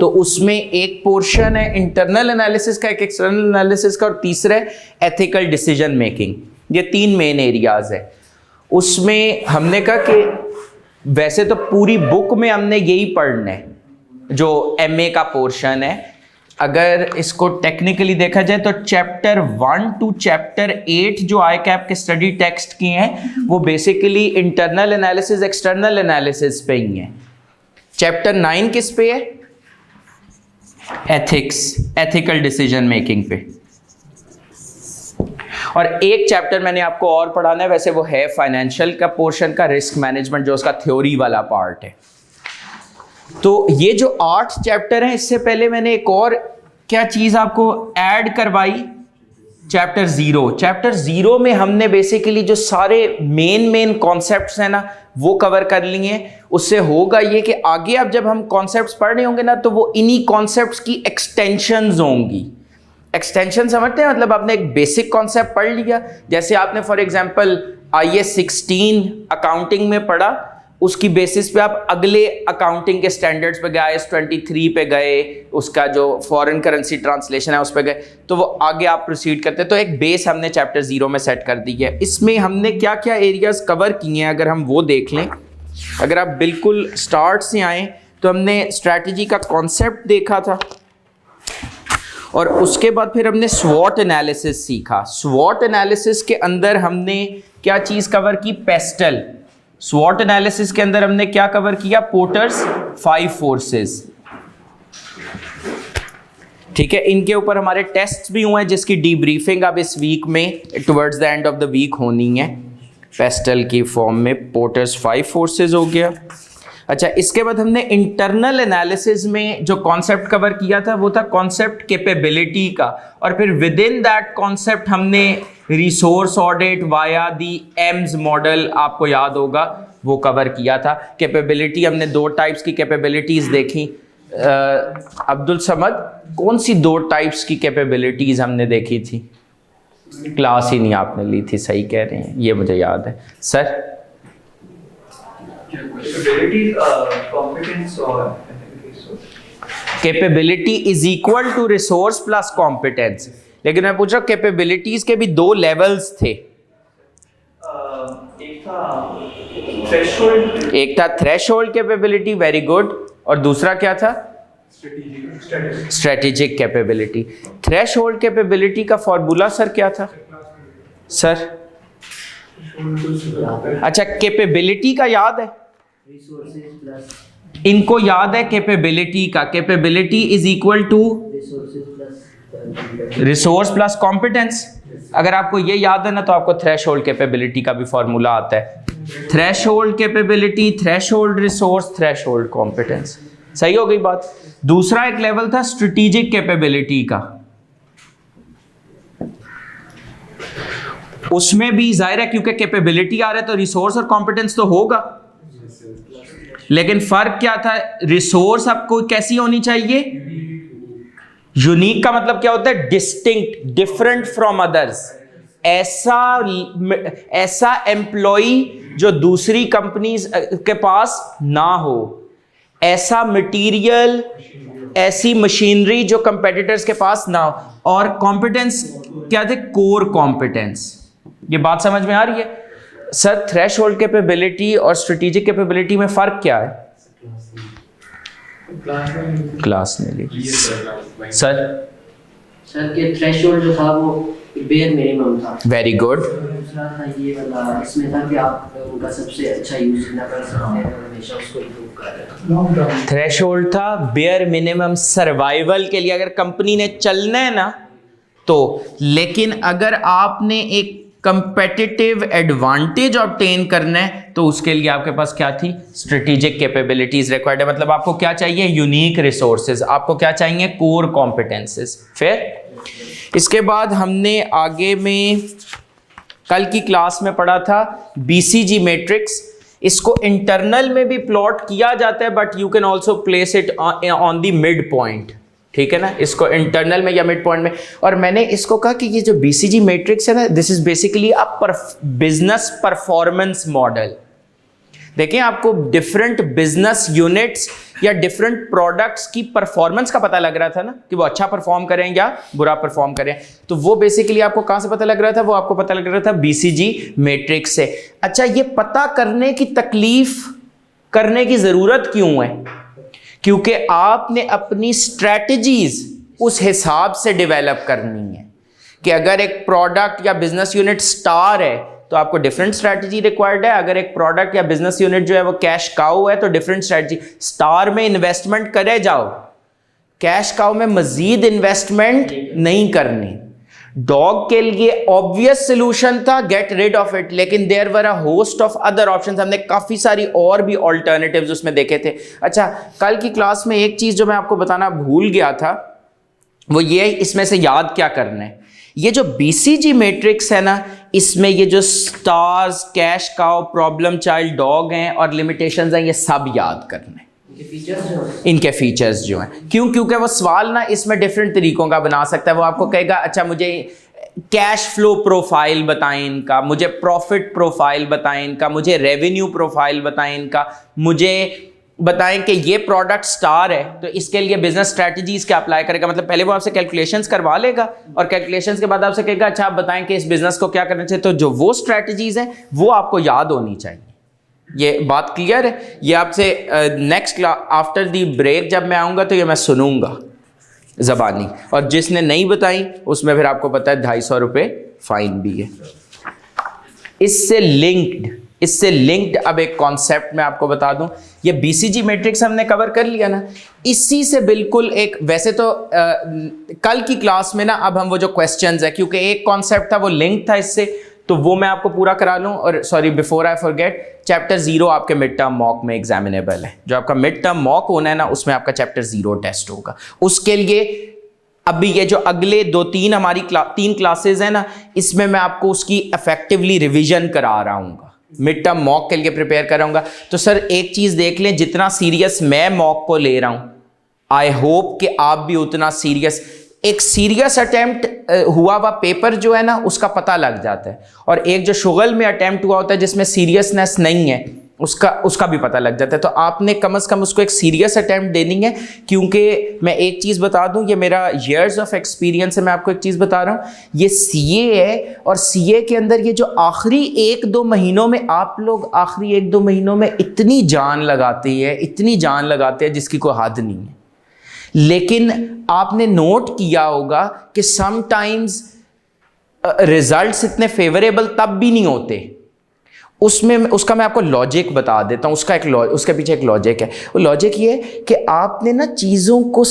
तो उसमें एक पोर्शन है इंटरनल एनालिसिस का, एक एक्सटर्नल एनालिसिस का, और तीसरा है एथिकल डिसीजन मेकिंग। ये 3 मेन एरियाज है। उसमें हमने कहा कि वैसे तो पूरी बुक में हमने यही पढ़ना है जो एमए का पोर्शन है। अगर इसको टेक्निकली देखा जाए तो चैप्टर 1 टू चैप्टर 8 जो आई कैप के स्टडी टेक्स्ट की हैं वो basically internal analysis external analysis पे ही है। चैप्टर 9 किस पे है? एथिक्स, एथिकल डिसीजन मेकिंग पे। और एक चैप्टर मैंने आपको और पढ़ाना है, वैसे वो है फाइनेंशियल का पोर्शन का, रिस्क मैनेजमेंट, जो उसका थ्योरी वाला पार्ट है। तो ये जो 8 चैप्टर हैं, इससे पहले मैंने एक और क्या चीज आपको ऐड करवाई, चैप्टर 0। चैप्टर 0 में हमने बेसिकली जो सारे मेन कॉन्सेप्ट्स हैं ना वो कवर कर लिए। उससे होगा ये कि आगे अब जब हम कॉन्सेप्ट्स पढ़ रहे होंगे ना तो वो इन्हीं कॉन्सेप्ट्स की एक्सटेंशंस होंगी। एक्सटेंशन समझते हैं? मतलब आपने एक बेसिक कॉन्सेप्ट पढ़ लिया, जैसे आपने फॉर एग्जांपल IAS 16 अकाउंटिंग में पढ़ा, उसकी बेसिस पे आप अगले अकाउंटिंग के स्टैंडर्ड्स पे गए, IAS 23 पे गए, उसका जो फॉरेन करेंसी ट्रांसलेशन है उस पे गए, तो वो आगे आप प्रोसीड करते हैं। तो एक बेस हमने चैप्टर 0 में सेट कर दी है। इसमें हमने क्या क्या एरियाज कवर किए हैं अगर हम वो देख लें, अगर आप बिल्कुल स्टार्ट से आए तो हमने स्ट्रैटेजी का कॉन्सेप्ट देखा था, और उसके बाद फिर हमने स्वॉट एनालिसिस सीखा। स्वॉट एनालिसिस के अंदर हमने क्या चीज कवर की? पेस्टल। स्वॉट एनालिसिस के अंदर हमने क्या कवर किया? Porters 5 forces. ठीक है, इनके ऊपर हमारे टेस्ट भी हुए हैं जिसकी डीब्रीफिंग अब इस वीक में towards the end of the week होनी है। पेस्टल की फॉर्म में पोर्टर्स 5 फोर्सेस हो गया। अच्छा, इसके बाद हमने इंटरनल एनालिसिस में जो कॉन्सेप्ट कवर किया था वो था कॉन्सेप्ट कैपेबिलिटी का, और फिर विद इन दैट कॉन्सेप्ट हमने रिसोर्स ऑडिट वाया दी एम्स मॉडल, आपको याद होगा, वो कवर किया था। कैपेबिलिटी हमने 2 टाइप्स की कैपेबिलिटीज देखी। अब्दुल समद, कौन सी 2 टाइप्स की कैपेबिलिटीज हमने देखी थी? क्लास ही नहीं आपने ली थी, सही कह रहे हैं, ये मुझे याद है। Sir, capability is equal to resource plus competence, लेकिन मैं पूछ रहा हूँ कैपेबिलिटीज के भी 2 लेवल्स थे। एक था थ्रेशोल्ड कैपेबिलिटी, वेरी गुड, और दूसरा क्या था? Strategic capability. थ्रेशोल्ड कैपेबिलिटी का फॉर्मूला सर क्या था? सर अच्छा, कैपेबिलिटी का याद है? इनको याद है कैपेबिलिटी का? Capability is equal to resource plus competence. अगर आपको ये याद है ना तो आपको थ्रेशोल्ड कैपेबिलिटी का भी फॉर्मूला आता है। Threshold capability, threshold resource, threshold competence. सही हो गई बात। दूसरा एक लेवल था स्ट्रेटेजिक कैपेबिलिटी का, उसमें भी जाहिर है क्योंकि कैपेबिलिटी आ रहा है तो रिसोर्स और कॉम्पिटेंस तो होगा, लेकिन फर्क क्या था? रिसोर्स आपको कैसी होनी चाहिए? यूनिक का मतलब क्या होता है? Distinct, different from others. ऐसा एम्प्लॉय जो दूसरी कंपनीज के पास ना हो, ऐसा मटेरियल, ऐसी मशीनरी जो कंपेटिटर्स के पास ना हो। और कॉम्पिटेंस क्या थे? Core competence. ये बात समझ में आ रही है? सर, थ्रेशोल्ड कैपेबिलिटी और स्ट्रेटेजिक कैपेबिलिटी में फर्क क्या है? क्लास ने ली सर। सर के थ्रेशोल्ड जो था वो बेयर मिनिमम था। Very good. दूसरा था ये वाला, इसमें था कि आप उनका सबसे अच्छा यूज ना कर सकते हैं, हमेशा उसको इम्प्रूव कर रहे हैं। थ्रेशोल्ड था बेयर मिनिमम सर्वाइवल के लिए, अगर कंपनी ने चलना है ना तो। लेकिन अगर आपने एक कंपेटिटिव एडवांटेज ऑब्टेन करना है तो उसके लिए आपके पास क्या थी? स्ट्रेटेजिक कैपेबिलिटीज रिक्वायर्ड है। मतलब आपको क्या चाहिए? Unique resources. आपको क्या चाहिए? Core competencies. फिर इसके बाद हमने आगे में कल की क्लास में पढ़ा था BCG मैट्रिक्स। इसको इंटरनल में भी प्लॉट किया जाता है, but you can also place it on the mid point. ठीक है ना, इसको इंटरनल में या मिड पॉइंट में। और मैंने इसको कहा कि ये जो BCG मैट्रिक्स है ना, this is basically a business performance model. देखें, आपको डिफरेंट बिजनेस यूनिट्स या डिफरेंट प्रोडक्ट्स की परफॉर्मेंस का पता लग रहा था ना, कि वो अच्छा परफॉर्म करें या बुरा परफॉर्म करें। तो वो बेसिकली आपको कहां से पता लग रहा था? वो आपको पता लग रहा था बीसीजी मैट्रिक्स से। अच्छा, ये पता करने की तकलीफ करने की जरूरत क्यों है? क्योंकि आपने अपनी स्ट्रैटेजीज उस हिसाब से डेवलप करनी है कि अगर एक प्रोडक्ट या बिजनेस यूनिट स्टार है तो आपको डिफरेंट स्ट्रैटेजी रिक्वायर्ड है। अगर एक प्रोडक्ट या बिजनेस यूनिट जो है वो कैश काउ है तो डिफरेंट स्ट्रैटेजी। स्टार में इन्वेस्टमेंट करे जाओ, कैश काउ में मजीद इन्वेस्टमेंट नहीं करनी। डॉग के लिए ऑब्वियस सोल्यूशन था गेट रिड ऑफ इट, लेकिन there were a host of other options. हमने काफी सारी और भी ऑल्टरनेटिव्स उसमें देखे थे। अच्छा, कल की क्लास में एक चीज जो मैं आपको बताना भूल गया था वो ये, इसमें से याद क्या करना है, ये जो बीसीजी मैट्रिक्स है ना, इसमें ये जो stars, cash cow, problem child, dog हैं और लिमिटेशंस हैं, ये सब याद करना है। इनके फीचर्स जो हैं, क्योंकि वो सवाल ना इसमें डिफरेंट तरीकों का बना सकता है। वो आपको कहेगा अच्छा मुझे कैश फ्लो प्रोफाइल बताएं इनका, मुझे प्रॉफिट प्रोफाइल बताएं इनका, मुझे रेवेन्यू प्रोफाइल बताएं इनका, मुझे बताएं कि ये प्रोडक्ट स्टार है तो इसके लिए बिजनेस स्ट्रैटेजीज क्या अप्लाई करेगा। मतलब पहले वो आपसे कैलकुलेशंस करवा लेगा और कैलकुलेशंस के बाद आपसे कहेगा अच्छा आप बताएं कि इस बिजनेस को क्या करना चाहिए। तो जो वो स्ट्रैटेजीज हैं वो आपको याद होनी चाहिए। ये बात क्लियर है? ये आपसे next class after the break जब मैं आऊँगा तो ये मैं सुनूंगा ज़बानी, और जिसने नहीं बताई उसमें फिर आपको पता है 250 रुपये फाइन भी है। इससे लिंक्ड अब एक कॉन्सेप्ट मैं आपको बता दूं। ये बीसीजी मैट्रिक्स हमने कवर कर लिया ना, इसी से बिल्कुल एक, वैसे तो कल की क्लास में ना अब हम वो जो क्वेश्चंस है, क्योंकि एक कॉन्सेप्ट था वो लिंक था इससे, तो वो मैं आपको पूरा करा लूं। और sorry before I forget, chapter 0 आपके मिड टर्म मॉक में एग्जामिनेबल है। जो आपका मिड टर्म मॉक होना है ना, उसमें आपका चैप्टर 0 टेस्ट होगा। उसके लिए अभी ये जो अगले 2-3 हमारी 3 क्लासेज है ना, इसमें मैं आपको उसकी इफेक्टिवली रिविजन करा रहा हूँ, मिड टर्म मॉक के लिए प्रिपेयर कराऊंगा। तो सर एक चीज देख लें, जितना सीरियस मैं मॉक को ले रहा हूं, आई होप कि आप भी उतना सीरियस, एक सीरियस अटेम्प्ट हुआ हुआ पेपर जो है ना उसका पता लग जाता है, और एक जो शुगल में अटेम्प्ट हुआ होता है जिसमें सीरियसनेस नहीं है उसका भी पता लग जाता है। तो आपने कम से कम उसको एक सीरियस अटेम्प्ट देनी है। क्योंकि मैं एक चीज़ बता दूं, ये मेरा ईयर्स ऑफ एक्सपीरियंस है, मैं आपको एक चीज़ बता रहा हूं, ये सीए है, और सीए के अंदर ये जो आखिरी 1-2 महीनों में, आप लोग आखिरी 1-2 महीनों में इतनी जान लगाते हैं जिसकी कोई हद नहीं है। लेकिन आपने नोट किया होगा कि समटाइम्स रिजल्ट्स इतने फेवरेबल तब भी नहीं होते। उसमें उसका मैं आपको लॉजिक बता देता हूँ, उसके पीछे एक लॉजिक है। वो लॉजिक ये कि आपने ना चीज़ों को,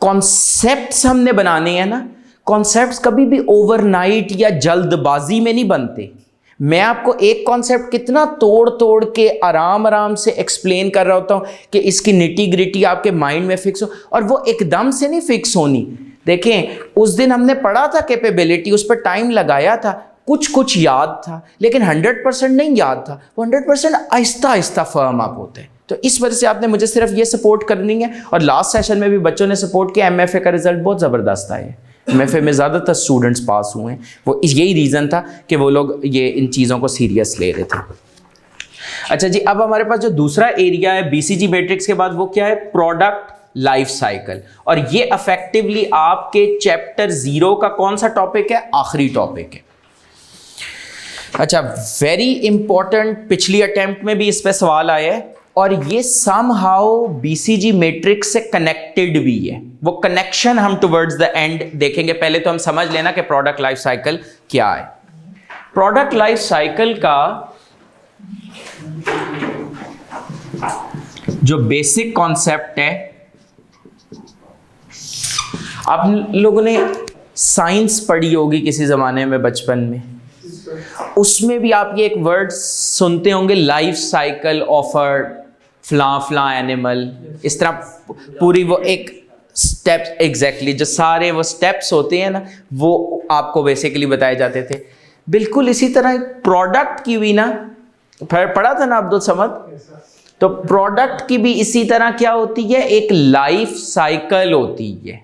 कॉन्सेप्ट्स हमने बनाने हैं ना, कॉन्सेप्ट्स कभी भी ओवरनाइट या जल्दबाजी में नहीं बनते। मैं आपको एक कॉन्सेप्ट कितना तोड़ के आराम से एक्सप्लेन कर रहा होता हूँ कि इसकी निटी ग्रिटी आपके माइंड में फिक्स हो, और वो एकदम से नहीं फिक्स होनी। देखें, उस दिन हमने पढ़ा था कैपेबिलिटी, उस पर टाइम लगाया था, कुछ याद था, लेकिन 100% नहीं याद था। वो 100% आहिस्ता फर्म अप होते हैं। तो इस वजह से आपने मुझे सिर्फ ये सपोर्ट करनी है। और लास्ट सेशन में भी बच्चों ने सपोर्ट किया, एमएफए का रिजल्ट बहुत ज़बरदस्त आया है, एमएफए में ज़्यादातर स्टूडेंट्स पास हुए हैं। वो यही रीज़न था कि वो लोग ये इन चीज़ों को सीरियस ले रहे थे। अच्छा जी, अब हमारे पास जो दूसरा एरिया है बीसीजी मैट्रिक्स के बाद, वो क्या है? Product life cycle. और ये अफेक्टिवली आपके चैप्टर 0 का कौन सा टॉपिक है? आखिरी टॉपिक है। अच्छा, वेरी इंपॉर्टेंट, पिछली अटेम्प्ट में भी इस पे सवाल आया है, और ये समहाउ बीसीजी मैट्रिक्स से कनेक्टेड भी है। वो कनेक्शन हम टुवर्ड्स द एंड देखेंगे। पहले तो हम समझ लेना कि प्रोडक्ट लाइफ साइकिल क्या है। प्रोडक्ट लाइफ साइकिल का जो बेसिक कॉन्सेप्ट है, आप लोगों ने साइंस पढ़ी होगी किसी जमाने में बचपन में, उसमें भी आप ये एक वर्ड सुनते होंगे, life cycle of a flea animal. इस तरह पूरी वो एक स्टेप्स, एग्जैक्टली जो सारे वो स्टेप्स होते हैं ना, वो आपको बेसिकली बताए जाते थे। बिल्कुल इसी तरह प्रोडक्ट की भी ना, पढ़ा था ना अब्दुल समद, तो प्रोडक्ट की भी इसी तरह क्या होती है? एक लाइफ साइकिल होती है।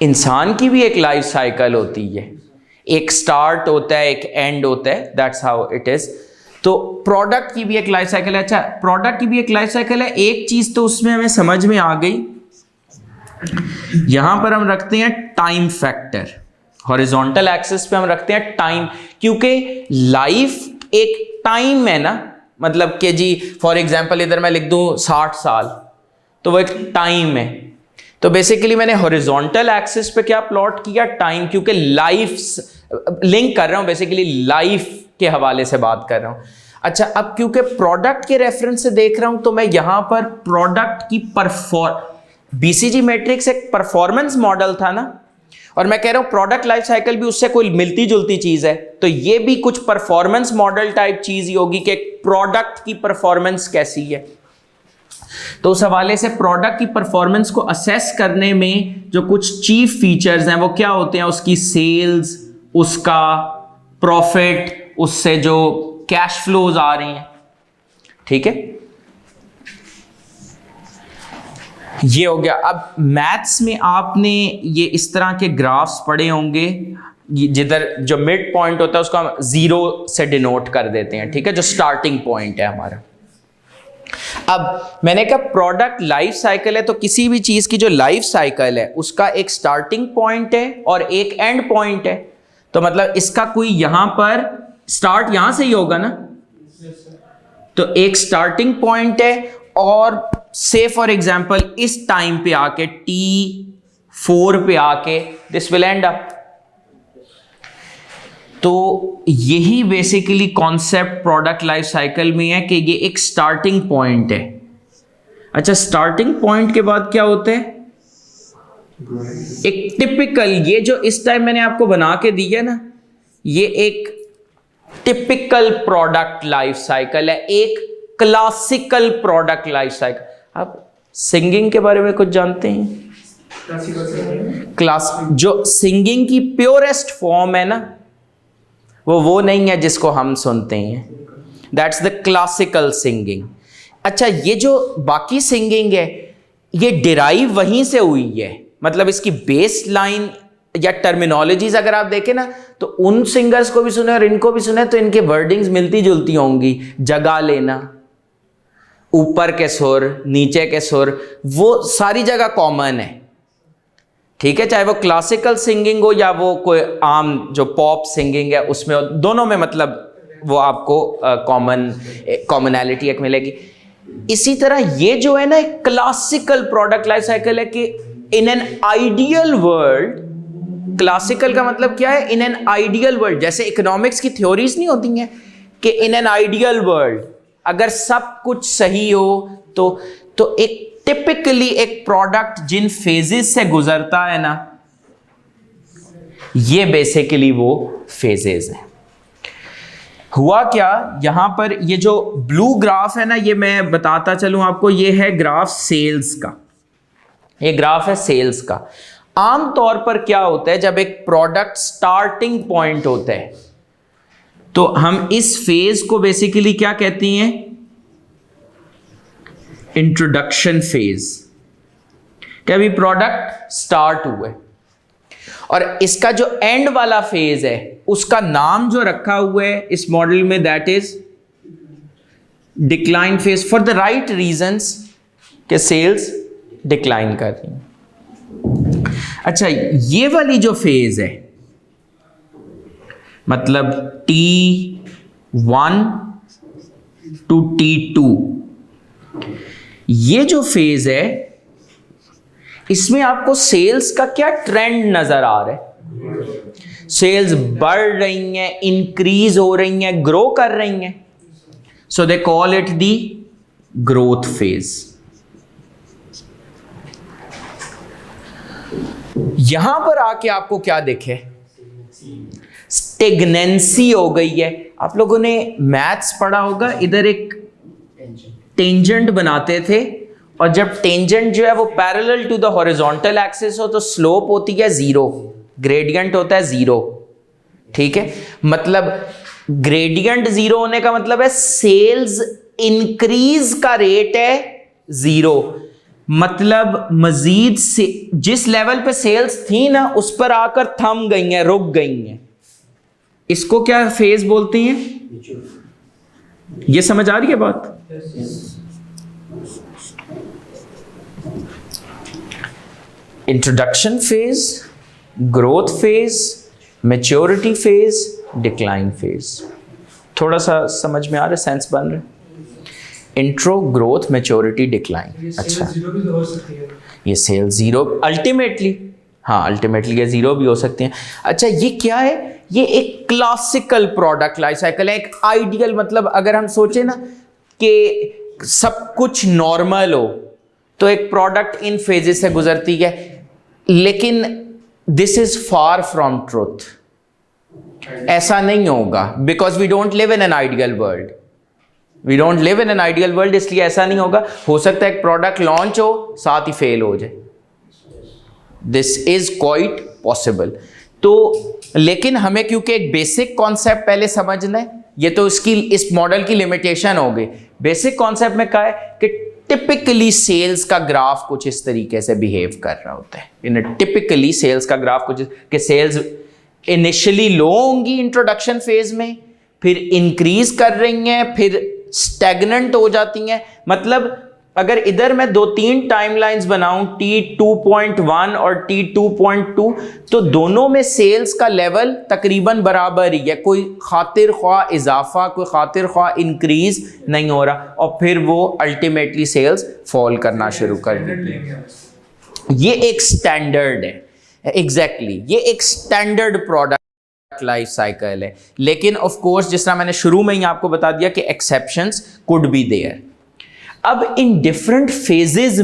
इंसान की भी एक लाइफ साइकिल होती है, एक स्टार्ट होता है, एक एंड होता है, दैट्स हाउ इट इज। तो प्रोडक्ट की भी एक लाइफ साइकिल है। अच्छा, प्रोडक्ट की भी एक लाइफ साइकिल है। एक चीज तो उसमें हमें समझ में आ गई, यहां पर हम रखते हैं टाइम फैक्टर, हॉरिजॉन्टल एक्सिस पे हम रखते हैं टाइम, क्योंकि लाइफ एक टाइम है ना, मतलब कि जी फॉर एग्जांपल इधर मैं लिख दूं 60 साल, तो वो एक टाइम है। तो बेसिकली मैंने हॉरिजॉन्टल एक्सिस पे क्या प्लॉट किया, टाइम, क्योंकि लाइफ लिंक कर रहा हूं, बेसिकली लाइफ के हवाले से बात कर रहा हूं। अच्छा, अब क्योंकि प्रोडक्ट के रेफरेंस से देख रहा हूं तो मैं यहां पर प्रोडक्ट की बीसीजी मैट्रिक्स एक परफॉर्मेंस मॉडल था ना, और मैं कह रहा हूं प्रोडक्ट लाइफ साइकिल भी उससे कोई मिलती जुलती चीज है, तो ये भी कुछ परफॉर्मेंस मॉडल टाइप चीज ही होगी कि प्रोडक्ट की परफॉर्मेंस कैसी है। तो उस हवाले से प्रोडक्ट की परफॉर्मेंस को असेस करने में जो कुछ चीफ फीचर्स हैं वो क्या होते हैं, उसकी सेल्स, उसका प्रॉफिट, उससे जो कैश फ्लोज आ रही हैं, ठीक है, ये हो गया। अब मैथ्स में आपने ये इस तरह के ग्राफ्स पढ़े होंगे, जिधर जो मिड पॉइंट होता है उसको हम 0 से डिनोट कर देते हैं, ठीक है, जो स्टार्टिंग पॉइंट है हमारा। अब मैंने कहा प्रोडक्ट लाइफ साइकिल है, तो किसी भी चीज की जो लाइफ साइकिल है उसका एक स्टार्टिंग पॉइंट है और एक एंड पॉइंट है। तो मतलब इसका कोई यहां पर स्टार्ट यहां से ही होगा ना, तो एक स्टार्टिंग पॉइंट है, और से फॉर एग्जाम्पल इस टाइम पे आके T4 पे आके दिस विल एंड अप। तो यही basically concept product life cycle में है कि ये एक स्टार्टिंग पॉइंट है। अच्छा, स्टार्टिंग पॉइंट के बाद क्या होता है, एक टिपिकल, ये जो इस टाइम मैंने आपको बना के दी है ना, ये एक टिपिकल प्रोडक्ट लाइफ साइकिल है, एक क्लासिकल प्रोडक्ट लाइफ साइकिल। आप सिंगिंग के बारे में कुछ जानते हैं? क्लास जो सिंगिंग की प्योरेस्ट फॉर्म है ना, वो नहीं है जिसको हम सुनते हैं, दैट्स द क्लासिकल सिंगिंग। अच्छा, ये जो बाकी सिंगिंग है ये डिराइव वहीं से हुई है, मतलब इसकी बेस लाइन या टर्मिनोलॉजीज अगर आप देखें ना, तो उन सिंगर्स को भी सुने और इनको भी सुने तो इनके वर्डिंग्स मिलती जुलती होंगी। जगह लेना, ऊपर के सुर, नीचे के सुर, वो सारी जगह कॉमन है, ठीक है, चाहे वो क्लासिकल सिंगिंग हो या वो कोई आम जो पॉप सिंगिंग है उसमें, दोनों में मतलब वो आपको कॉमनैलिटी एक मिलेगी। इसी तरह ये जो है ना एक क्लासिकल प्रोडक्ट लाइफ साइकिल है कि इन एन आइडियल वर्ल्ड, क्लासिकल का मतलब क्या है, इन एन आइडियल वर्ल्ड, जैसे इकोनॉमिक्स की थ्योरीज नहीं होती हैं कि इन एन आइडियल वर्ल्ड अगर सब कुछ सही हो तो एक टिपिकली एक प्रोडक्ट जिन फेजेस से गुजरता है ना, ये बेसिकली वो फेजेस है। हुआ क्या, यहां पर ये जो ब्लू ग्राफ है ना, ये मैं बताता चलूं आपको, ये है ग्राफ सेल्स का, ये ग्राफ है सेल्स का। आमतौर पर क्या होता है, जब एक प्रोडक्ट स्टार्टिंग पॉइंट होता है तो हम इस फेज को बेसिकली क्या कहते हैं, इंट्रोडक्शन फेज, कि अभी प्रोडक्ट स्टार्ट हुआ है, और इसका जो एंड वाला फेज है उसका नाम जो रखा हुआ है इस मॉडल में, that is decline phase, for the right reasons के सेल्स डिक्लाइन कर रही हैं। अच्छा, ये वाली जो फेज है, मतलब T1 to T2, ये जो फेज है इसमें आपको सेल्स का क्या ट्रेंड नजर आ रहा है, सेल्स बढ़ रही हैं, इंक्रीज हो रही हैं, ग्रो कर रही हैं, so they call it the growth phase. यहां पर आके आपको क्या दिखे, स्टेगनेंसी हो गई है। आप लोगों ने मैथ्स पढ़ा होगा, इधर एक टेंजेंट बनाते थे, और जब टेंजेंट जो है वो parallel to the horizontal axis हो तो स्लोप होती है 0, ग्रेडियंट होता है 0, ठीक है, मतलब ग्रेडियंट 0 होने का मतलब है सेल्स इंक्रीज का रेट है 0, मतलब मजीद से जिस लेवल पे सेल्स थी ना उस पर आकर थम गई हैं, रुक गई हैं। इसको क्या फेज बोलते हैं, ये समझ आ रही है बात? Introduction phase, growth phase, maturity phase, decline phase. थोड़ा सा समझ में आ रहा है, सेंस बन रहा है? Intro, growth, maturity, decline. अच्छा, ये सेल जीरो अल्टीमेटली, हाँ अल्टीमेटली ये जीरो भी हो सकती हैं। अच्छा, ये क्या है? ये एक क्लासिकल प्रोडक्ट लाइफ साइकिल है, एक आइडियल, मतलब अगर हम सोचे ना कि सब कुछ नॉर्मल हो तो एक प्रोडक्ट इन फेजेस से गुजरती है, लेकिन this is far from truth. ऐसा नहीं होगा, because we don't live in an ideal world. We don't live in an ideal world, इसलिए ऐसा नहीं होगा। हो सकता है एक प्रोडक्ट लॉन्च हो, साथ ही फेल हो जाए। This is quite possible. तो लेकिन हमें क्योंकि एक बेसिक कॉन्सेप्ट पहले समझना है, ये तो इसकी, इस मॉडल की लिमिटेशन हो गई। बेसिक कॉन्सेप्ट में क्या है कि टिपिकली सेल्स का ग्राफ कुछ इस तरीके से बिहेव कर रहा होता है। इन टिपिकली सेल्स का ग्राफ कुछ कि सेल्स इनिशियली लो होंगी इंट्रोडक्शन फेज में, फिर इंक्रीज कर रही हैं, फिर स्टैग्नेंट हो जाती हैं। मतलब अगर इधर मैं 2-3 टाइमलाइंस बनाऊं, T2.1 और T2.2, तो दोनों में सेल्स का लेवल तकरीबन बराबर ही है। कोई खातिर ख्वाह इजाफा, कोई खातिर ख्वाह इंक्रीज नहीं हो रहा, और फिर वो अल्टीमेटली सेल्स फॉल करना शुरू कर देती। ये एक स्टैंडर्ड है, एग्जैक्टली ये एक स्टैंडर्ड प्रोडक्ट लाइफ साइकिल है। लेकिन ऑफ कोर्स जिस तरह मैंने शुरू में ही आपको बता दिया कि एक्सेप्शंस कुड बी देयर। अब इन डिफरेंट फेजेस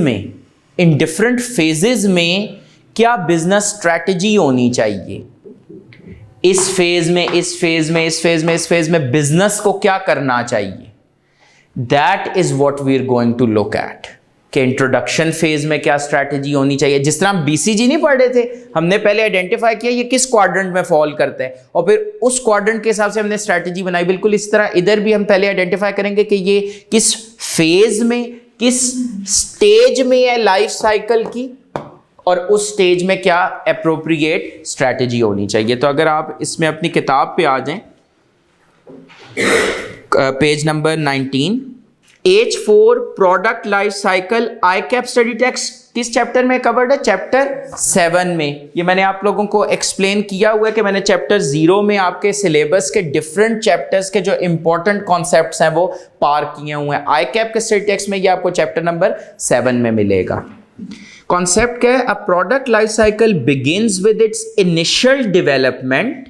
में क्या बिजनेस स्ट्रैटेजी होनी चाहिए? इस फेज में, इस फेज में, इस फेज में, इस फेज में बिजनेस को क्या करना चाहिए? That is what we are going to look at कि इंट्रोडक्शन फेज में क्या स्ट्रैटेजी होनी चाहिए। जिस तरह हम BCG नहीं पढ़ रहे थे, हमने पहले आइडेंटिफाई किया ये किस क्वाड्रेंट में फॉल करता है, और फिर उस क्वाड्रेंट के हिसाब से हमने स्ट्रैटेजी बनाई। बिल्कुल इस तरह इधर भी हम पहले आइडेंटिफाई करेंगे कि ये किस फेज में, किस स्टेज में है लाइफ साइकिल की, और उस स्टेज में क्या एप्रोप्रिएट स्ट्रैटेजी होनी चाहिए। तो अगर आप इसमें अपनी किताब पे आ जाएं, page number 19, H4 product life cycle ICAP study text किस चैप्टर में कवर्ड है? चैप्टर 7 में। ये मैंने आप लोगों को एक्सप्लेन किया हुआ है कि मैंने चैप्टर 0 में आपके सिलेबस के डिफरेंट चैप्टर्स के जो इंपॉर्टेंट कॉन्सेप्ट्स हैं वो पार किए हुए हैं। ICAP के स्टडी टेक्स्ट में ये आपको चैप्टर नंबर 7 में मिलेगा। कॉन्सेप्ट क्या है? अ product life cycle begins with its initial development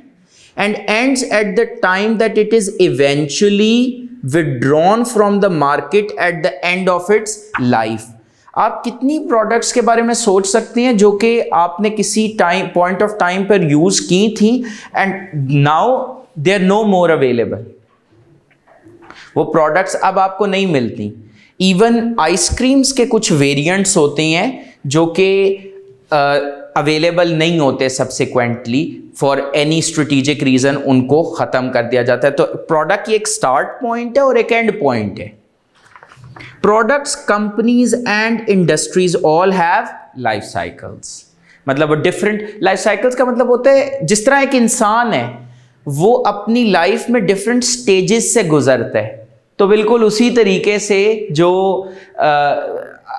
and ends at the time that it is eventually withdrawn from the market at the end of its life। आप कितनी products के बारे में सोच सकते हैं जो कि आपने किसी पॉइंट ऑफ टाइम पर यूज की थी and now they are no more available. वो प्रोडक्ट्स अब आपको नहीं मिलती। इवन आइसक्रीम्स के कुछ वेरिएंट्स होते हैं जो कि अवेलेबल नहीं होते subsequently, for any strategic reason उनको खत्म कर दिया जाता है। तो प्रोडक्ट की एक स्टार्ट पॉइंट है और एक एंड पॉइंट है। Products, companies and industries all have life cycles. मतलब डिफरेंट लाइफ साइकिल्स का मतलब होता है जिस तरह एक इंसान है वो अपनी लाइफ में डिफरेंट स्टेजेस से गुजरता है, तो बिल्कुल उसी तरीके से जो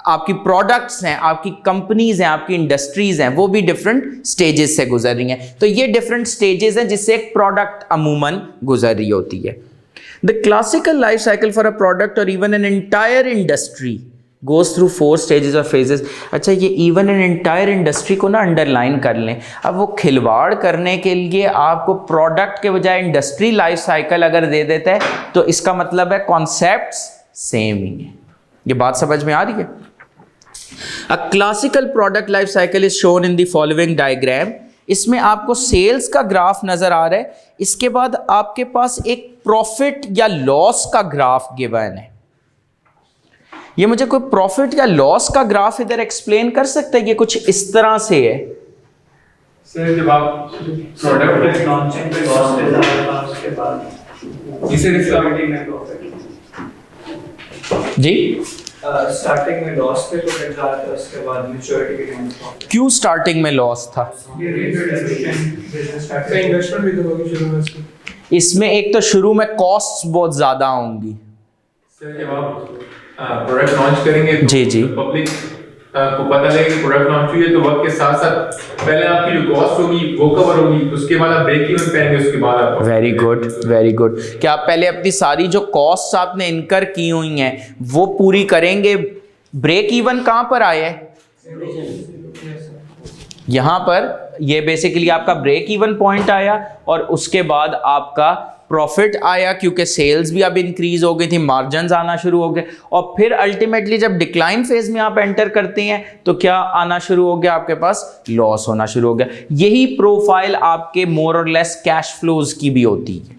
आपकी प्रोडक्ट्स हैं, आपकी कंपनीज हैं, आपकी इंडस्ट्रीज हैं, वो भी डिफरेंट स्टेजेस से गुजर रही हैं। तो ये डिफरेंट स्टेजेस हैं जिससे एक प्रोडक्ट अमूमन गुजर रही होती है। The classical life cycle for a product और even an entire industry goes through 4 stages और फेजेस। अच्छा, ये इवन एन एंटायर इंडस्ट्री को ना अंडरलाइन कर लें। अब वो खिलवाड़ करने के लिए आपको प्रोडक्ट के बजाय इंडस्ट्री लाइफ साइकिल अगर दे देता है तो इसका मतलब है कॉन्सेप्ट्स सेम ही है। ये बात समझ में आ रही है? A classical product life cycle is shown in the following diagram। इसमें आपको सेल्स का ग्राफ नजर आ रहा है, इसके बाद आपके पास एक प्रॉफिट या लॉस का ग्राफ गिवन है। ये मुझे कोई प्रॉफिट या लॉस का ग्राफ इधर एक्सप्लेन कर सकता है? ये कुछ इस तरह से है। सर जब आप प्रोडक्ट लॉन्चिंग पे लॉस पे था उसके बाद इसे रिस्टॉर्टिंग में प्रॉफिट जी स्टार्टिंग में लॉस पे तो फिर जाता उसके बाद मैच्योरिटी के टाइम प्रॉफिट। क्यों स्टार्टिंग में लॉस था? ये बिजनेस स्टार्ट इन्वेस्टमेंट भी तो होगी शुरू में। इसमें एक तो शुरू में कॉस्ट्स बहुत ज्यादा होंगी, जब आप प्रोडक्ट लॉन्च करेंगे तो जी, जी। पब्लिक को पता लगेगा कि प्रोडक्ट लॉन्च हुई है, तो वक्त के साथ साथ पहले आपकी जो कॉस्ट होगी वो कवर होगी, उसके बाद आप ब्रेक इवन पे आएंगे, उसके बाद आप वेरी गुड, वेरी गुड। कि आप पहले अपनी सारी जो कॉस्ट आपने इनकर की हुई हैं वो पूरी करेंगे। ब्रेक इवन कहाँ पर आया है? यहाँ पर ये बेसिकली आपका ब्रेक इवन पॉइंट आया और उसके बाद आपका प्रॉफिट आया, क्योंकि सेल्स भी अब इंक्रीज हो गई थी, मार्जिन्स आना शुरू हो गए, और फिर अल्टीमेटली जब डिक्लाइन फेज में आप एंटर करते हैं तो क्या आना शुरू हो गया? आपके पास लॉस होना शुरू हो गया। यही प्रोफाइल आपके मोर और लेस कैश फ्लोज की भी होती है,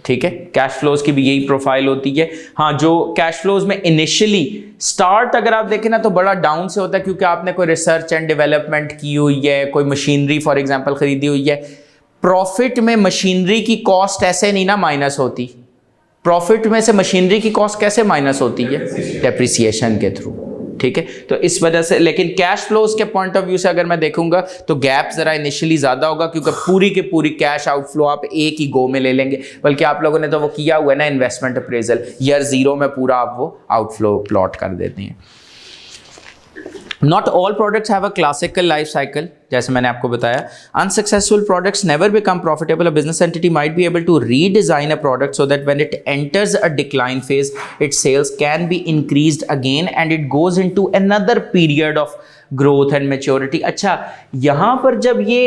ठीक है? कैश फ्लोज की भी यही प्रोफाइल होती है। हाँ, जो कैश फ्लोज में इनिशियली स्टार्ट अगर आप देखें ना तो बड़ा डाउन से होता है, क्योंकि आपने कोई रिसर्च एंड डेवलपमेंट की हुई है, कोई मशीनरी फॉर एग्जांपल खरीदी हुई है। प्रॉफिट में मशीनरी की कॉस्ट ऐसे नहीं ना माइनस होती। प्रॉफिट में से मशीनरी की कॉस्ट कैसे माइनस होती है? डेप्रिसिएशन के थ्रू, ठीक है? तो इस वजह से, लेकिन कैश फ्लोज के पॉइंट ऑफ व्यू से अगर मैं देखूंगा तो गैप जरा इनिशियली ज्यादा होगा, क्योंकि पूरी की पूरी कैश आउटफ्लो आप एक ही गो में ले लेंगे। बल्कि आप लोगों ने तो वो किया हुआ है ना, इन्वेस्टमेंट अप्रेजल, ईयर 0 में पूरा आप वो आउटफ्लो प्लॉट कर देते हैं। Not all products have a classical life cycle, जैसे मैंने आपको बताया। Unsuccessful products never become profitable. A business entity might be able to redesign a product so that when it enters a decline phase, its sales can be increased again and it goes into another period of growth and maturity. अच्छा, यहाँ पर जब ये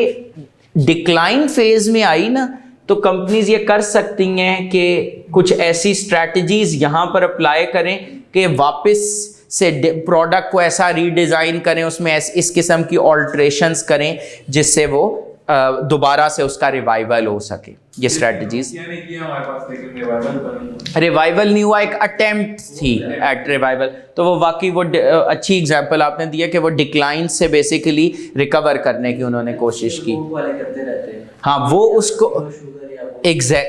decline phase में आई ना, तो companies ये कर सकती हैं कि कुछ ऐसी स्ट्रैटेजीज यहाँ पर अप्लाई करें कि वापस से प्रोडक्ट को ऐसा रीडिज़ाइन करें, उसमें इस किस्म की ऑल्ट्रेशंस करें जिससे वो दोबारा से उसका रिवाइवल हो सके। ये स्ट्रैटेजीज रिवाइवल नहीं हुआ, एक अटेम्प्ट थी एट रिवाइवल। तो वो वाकई वो अच्छी एग्जांपल आपने दिया कि वो डिक्लाइन से बेसिकली रिकवर करने की उन्होंने कोशिश की। करते रहते हैं। हाँ, वो उसको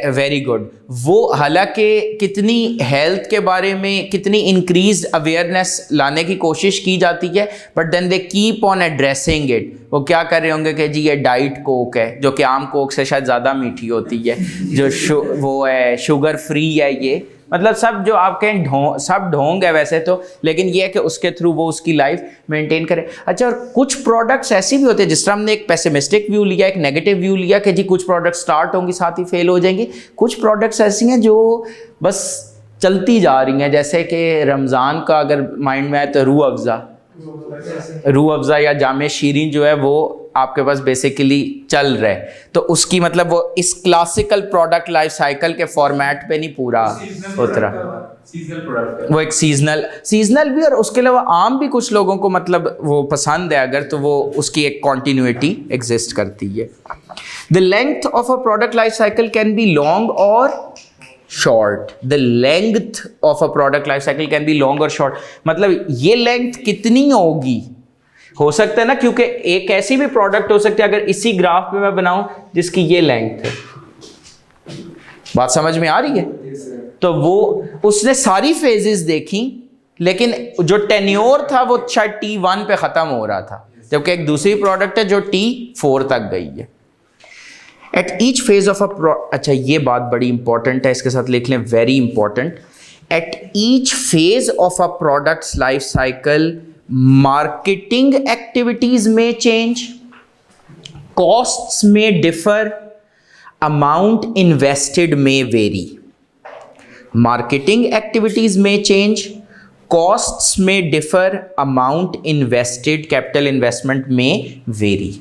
वेरी गुड। वो हालांकि कितनी हेल्थ के बारे में कितनी इंक्रीज अवेयरनेस लाने की कोशिश की जाती है, but then they keep on addressing it. वो क्या कर रहे होंगे कि जी ये डाइट कोक है, जो कि आम कोक से शायद ज़्यादा मीठी होती है, जो वो है शुगर फ्री है, ये मतलब सब जो आप कहें सब ढोंग है वैसे तो, लेकिन ये है कि उसके थ्रू वो उसकी लाइफ मेंटेन करे। अच्छा, और कुछ प्रोडक्ट्स ऐसी भी होते हैं, जिस तरह हमने एक पेसिमिस्टिक व्यू लिया, एक नेगेटिव व्यू लिया कि जी कुछ प्रोडक्ट्स स्टार्ट होंगी साथ ही फेल हो जाएंगी। कुछ प्रोडक्ट्स ऐसी हैं जो बस चलती जा रही हैं, जैसे कि रमज़ान का अगर माइंड में आए तो रूह अफ़ज़ा या जामे शीरीन जो है वो आपके पास बेसिकली चल रहा है, तो उसकी मतलब वो इस क्लासिकल प्रोडक्ट लाइफ साइकिल के फॉर्मेट पे नहीं पूरा उतरा। वो एक सीजनल भी, और उसके अलावा आम भी कुछ लोगों को मतलब वो पसंद है अगर, तो वो उसकी एक कॉन्टिन्यूटी एग्जिस्ट करती है। The length of a product life cycle can be long और short. The length of a product life cycle can be long और शॉर्ट, मतलब ये लेंथ कितनी होगी, हो सकता है ना, क्योंकि एक ऐसी भी प्रोडक्ट हो सकती है अगर इसी ग्राफ पे मैं बनाऊं जिसकी ये लेंथ है। बात समझ में आ रही है? तो वो उसने सारी फेजेस देखी, लेकिन जो टेन्योर था वो शायद T1 पे खत्म हो रहा था, जबकि एक दूसरी प्रोडक्ट है जो T4 तक गई है। एट ईच फेज ऑफ अच्छा, ये बात बड़ी इंपॉर्टेंट है, इसके साथ लिख लें, very important. At each phase of a products life cycle marketing activities may change, costs may differ, amount invested may vary. Marketing activities may change, costs may differ, amount invested, capital investment may vary.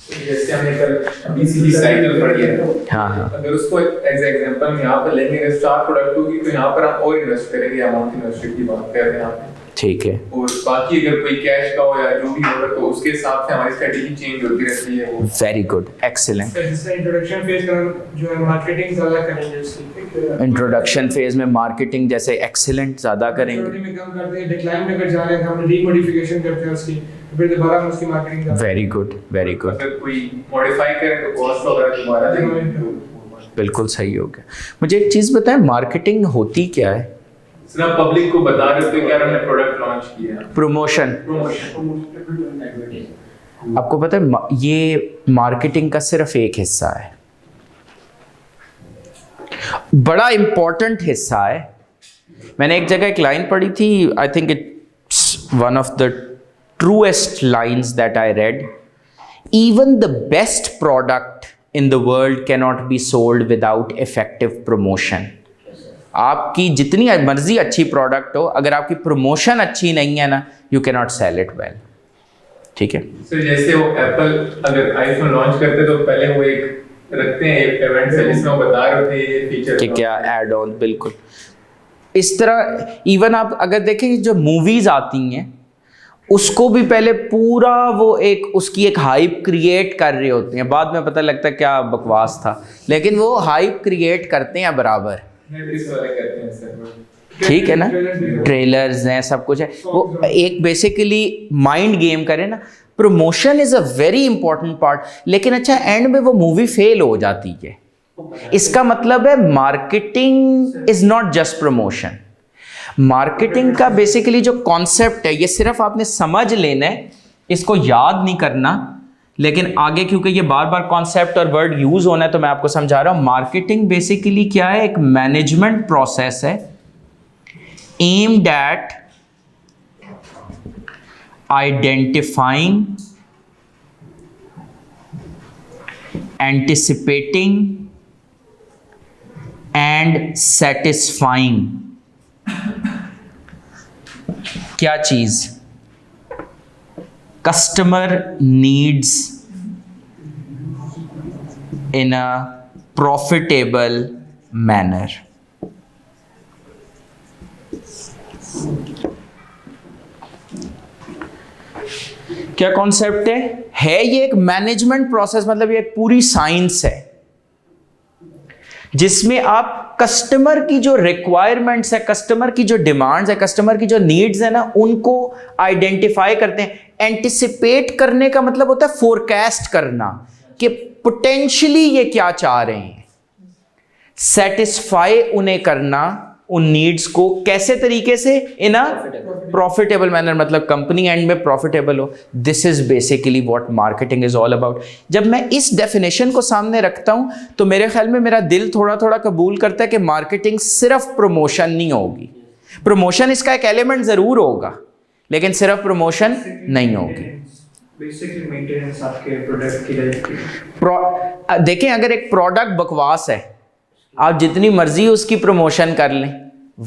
जैसे हमने कल BCG cycle पढ़ी है, हाँ, अगर उसको as example में यहाँ पर लेंगे, स्टार प्रोडक्ट होगी तो यहाँ पर हम और इन्वेस्ट करेंगे, अमाउंट इन्वेस्टेड की बात कर रहे हैं यहाँ पे, ठीक है। और बाकी अगर कोई कैश का हो या जो भी होगा तो उसके हिसाब से हमारी स्ट्रेटजी चेंज होती रहती है। Very good, excellent. Introduction phase का जो है मार्केटिंग ज़्यादा करेंगे उसकी। इंट्रोडक्शन फेज में मार्केटिंग जैसे एक्सीलेंट ज़्यादा करेंगे। में कम करते हैं, डिक्लाइन में अगर जा रहे हैं हम रीमॉडिफिकेशन करते हैं उसकी, फिर दोबारा हम उसकी मार्केटिंग करते हैं। Very good, very good. अगर कोई मॉडिफाई करें तो कॉस्ट वगैरह दोबारा देंगे। बिल्कुल सही हो गया। मुझे एक चीज़ बताएं, मार्केटिंग होती क्या है? सिर्फ पब्लिक को बता रहे थे कि यार हमने प्रोडक्ट लॉन्च किया है। प्रमोशन। आपको पता है ये मार्केटिंग का सिर्फ एक हिस्सा है, बड़ा इंपॉर्टेंट हिस्सा है, मैंने एक जगह एक लाइन पढ़ी थी, I think it's one of the truest lines that I read, even the best product in the world cannot be sold without effective promotion. आपकी जितनी मर्जी अच्छी प्रोडक्ट हो, अगर आपकी प्रमोशन अच्छी नहीं है ना, you can not sell it well. ठीक है, तो जैसे वो एप्पल अगर आईफोन लॉन्च करते तो पहले वो एक रखते हैं इवेंट से जिसमें वो बता रहे होते हैं ये फीचर कि क्या ऐड ऑन, बिल्कुल इस तरह। इवन आप अगर देखें जो मूवीज आती हैं उसको भी पहले पूरा वो एक उसकी एक हाइप क्रिएट कर रहे होते हैं, बाद में पता लगता है क्या बकवास था, लेकिन वो हाइप क्रिएट करते हैं बराबर। नेटफ्लिक्स वाले करते हैं सर, ठीक है ना, ट्रेलर्स हैं, सब कुछ है, वो एक बेसिकली माइंड गेम करे ना। Promotion is a very important part, लेकिन अच्छा एंड में वो मूवी फेल हो जाती है। इसका मतलब है marketing is not just promotion. Marketing का बेसिकली जो कॉन्सेप्ट है, ये सिर्फ आपने समझ लेना है, इसको याद नहीं करना, लेकिन आगे क्योंकि ये बार बार कॉन्सेप्ट और वर्ड यूज होना है तो मैं आपको समझा रहा हूं। मार्केटिंग बेसिकली क्या है, एक मैनेजमेंट प्रोसेस है aimed at identifying, anticipating and satisfying क्या चीज, customer needs in a profitable manner। क्या कॉन्सेप्ट है ये एक मैनेजमेंट प्रोसेस, मतलब ये एक पूरी साइंस है जिसमें आप कस्टमर की जो रिक्वायरमेंट्स है, कस्टमर की जो डिमांड्स है, कस्टमर की जो नीड्स है ना, उनको आइडेंटिफाई करते हैं। एंटिसिपेट करने का मतलब होता है फोरकास्ट करना कि पोटेंशियली ये क्या चाह रहे हैं। सेटिस्फाई उन्हें करना, उन नीड्स को कैसे तरीके से, इन अ प्रॉफिटेबल मैनर, मतलब कंपनी एंड में प्रॉफिटेबल हो। This is basically what marketing is all about. जब मैं इस डेफिनेशन को सामने रखता हूं तो मेरे ख्याल में मेरा दिल थोड़ा थोड़ा कबूल करता है कि मार्केटिंग सिर्फ प्रमोशन नहीं होगी। प्रमोशन इसका एक एलिमेंट जरूर होगा, लेकिन सिर्फ प्रमोशन नहीं होगी। बेसिकली मेंटेनेंस आपके प्रोडक्ट की लाइफ की। देखें, अगर एक प्रोडक्ट बकवास है, आप जितनी मर्जी उसकी प्रमोशन कर लें,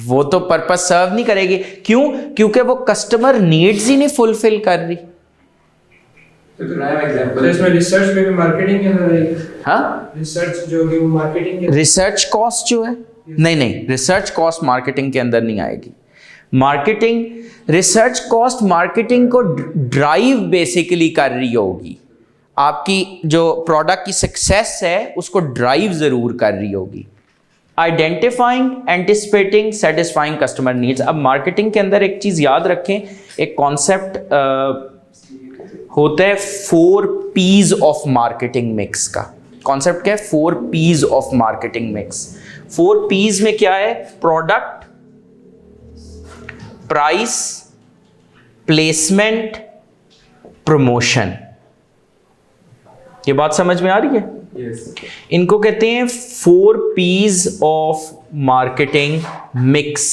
वो तो पर्पस सर्व नहीं करेगी। क्यों? क्योंकि वो कस्टमर नीड्स ही नहीं फुलफिल कर रही। तो इसमें रिसर्च में भी मार्केटिंग के अंदर आएगी। हाँ, रिसर्च जो भी मार्केटिंग के रिसर्च कॉस्ट जो है, नहीं, रिसर्च कॉस्ट मार्केटिंग के अंदर नहीं आएगी। मार्केटिंग, रिसर्च कॉस्ट मार्केटिंग को ड्राइव बेसिकली कर रही होगी। आपकी जो प्रोडक्ट की सक्सेस है उसको ड्राइव जरूर कर रही होगी। Identifying, anticipating, satisfying customer needs. अब मार्केटिंग के अंदर एक चीज याद रखें, एक कॉन्सेप्ट होता है 4 P's ऑफ मार्केटिंग मिक्स का। कॉन्सेप्ट क्या है? 4 P's of marketing mix. 4 P's में क्या है? Product, price, placement, promotion. ये बात समझ में आ रही है? Yes. इनको कहते हैं 4 P's of marketing mix.